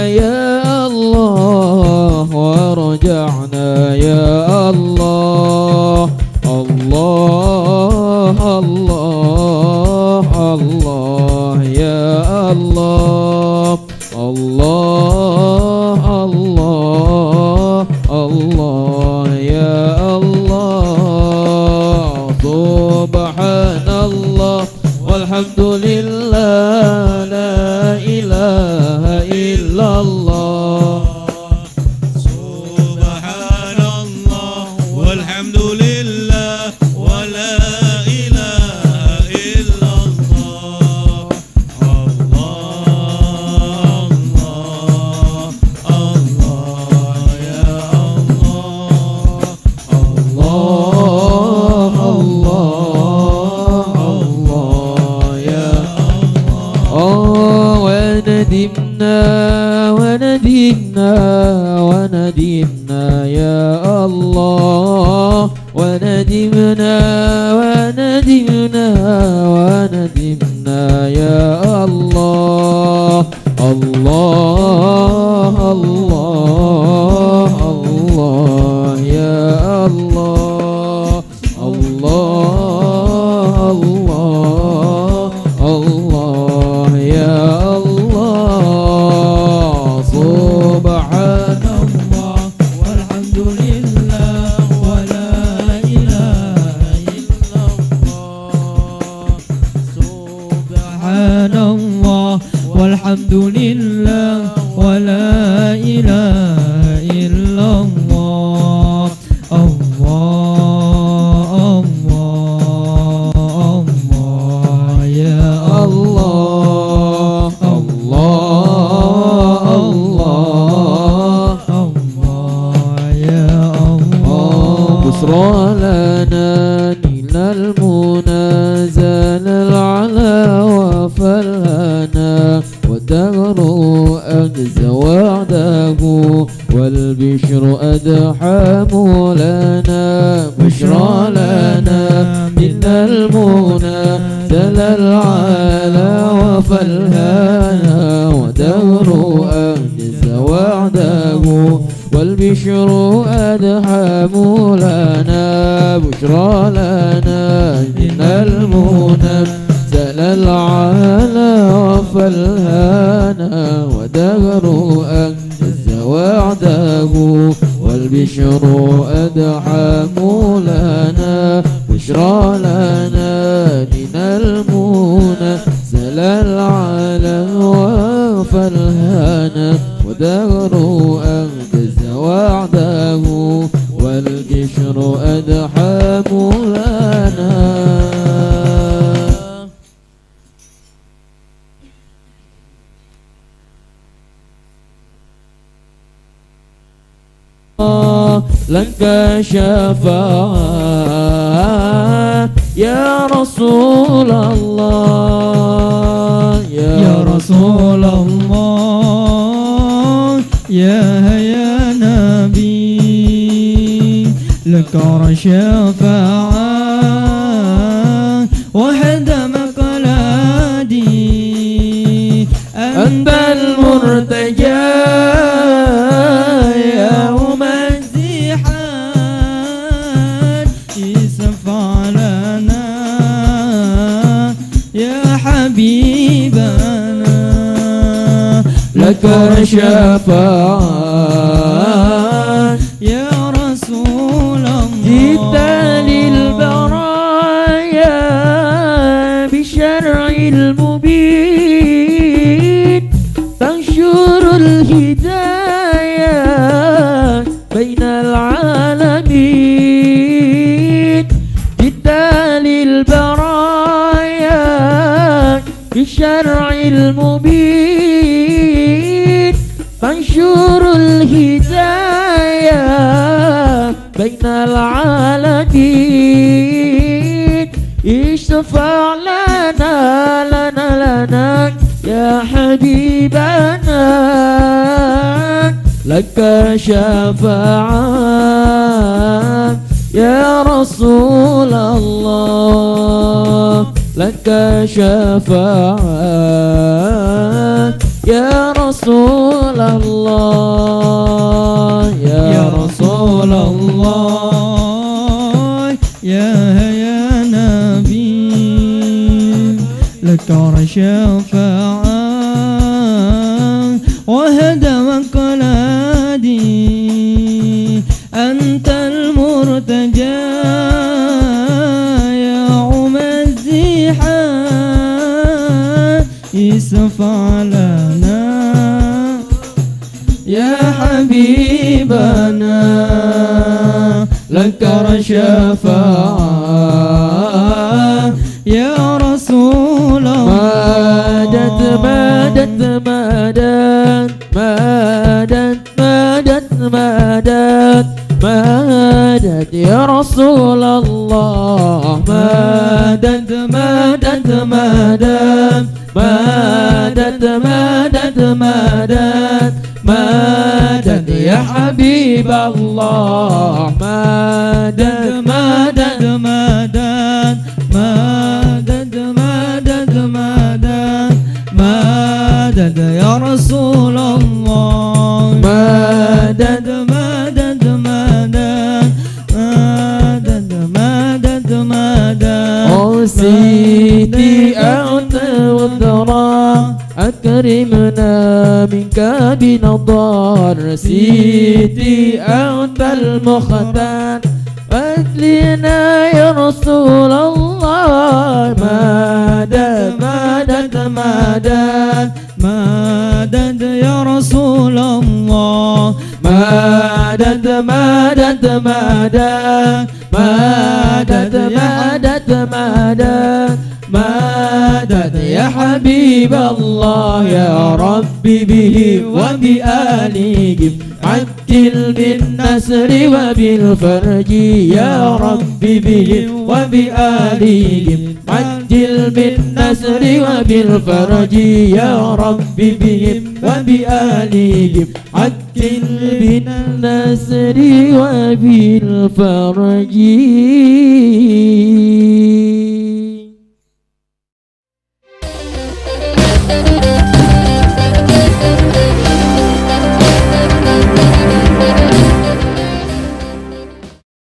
يا الله ورجعنا يا الله. الله الله الله يا الله. الله الله الله يا الله. سبحان الله والحمد لله لا إله إلا الله. سبحان الله والحمد لله ولا إله إلا الله. الله الله الله يا الله. الله الله الله يا الله. وندمنا وندمنا وندمنا يا الله. وندمنا وندمنا وندمنا يا الله. الله الله الله يا الله. الله الله الله يا الله. سبحان الله والحمد لله ولا إله إلا الله. سبحان الله والحمد لله ولا إله إلا الله. الله الله الله يا الله. الله الله الله يا الله. بشرى لنا نيل المنى زال العلا وفلنا والدهر أجز وعده والبشر أدحى لنا. بشرى لنا إن المنى سل العلا وفالهانا ودهر أنجز وعده والبشر أدحى مولانا بشرى لنا إن المنى سل العلا وفالهانا ودهر أنجز وعده والبشر أدحى مولانا بشرى لنا من المنى سل العلا وفالهانا ودهر أنجز وعده والبشر أدحى مولانا. لك شفاعة يا رسول الله يا رسول الله يا نبي لك شفاعة وحد مقلادي أنت المرتجى يوم الزحام يشفع لنا يا حبيبنا لك شفاعة يا رسول الله جئت للبرايا بشرع المبين تنشر الهداية بين العالمين جئت للبرايا بشرع المبين تنشر الهداية بين العالمين اشفع لنا يا حبيبنا لك شفاعة يا رسول الله لك شفاعة يا رسول الله يا رسول الله يا نبي لك شفاعة وهدى مقلادي أنت المرتجى يوم الزحام يشفع لنا يا حبيبنا لك شفاعة يا رسول الله مدد يا رسول الله مدد مدد يا حبيب الله مدد مدد يا رسول الله مدد سيدي أنت والذرى أكرمنا منك بنضار سيدي أنت المختار أدلنا يا رسول الله مدد يا رسول الله مدد يا حبيب الله يا ربي به وبآله عجل بالنصر وبالفرج يا ربي به وبآله عجل بالنصر وبالفرج يا ربي به وبآله عجل بالنصر وبالفرج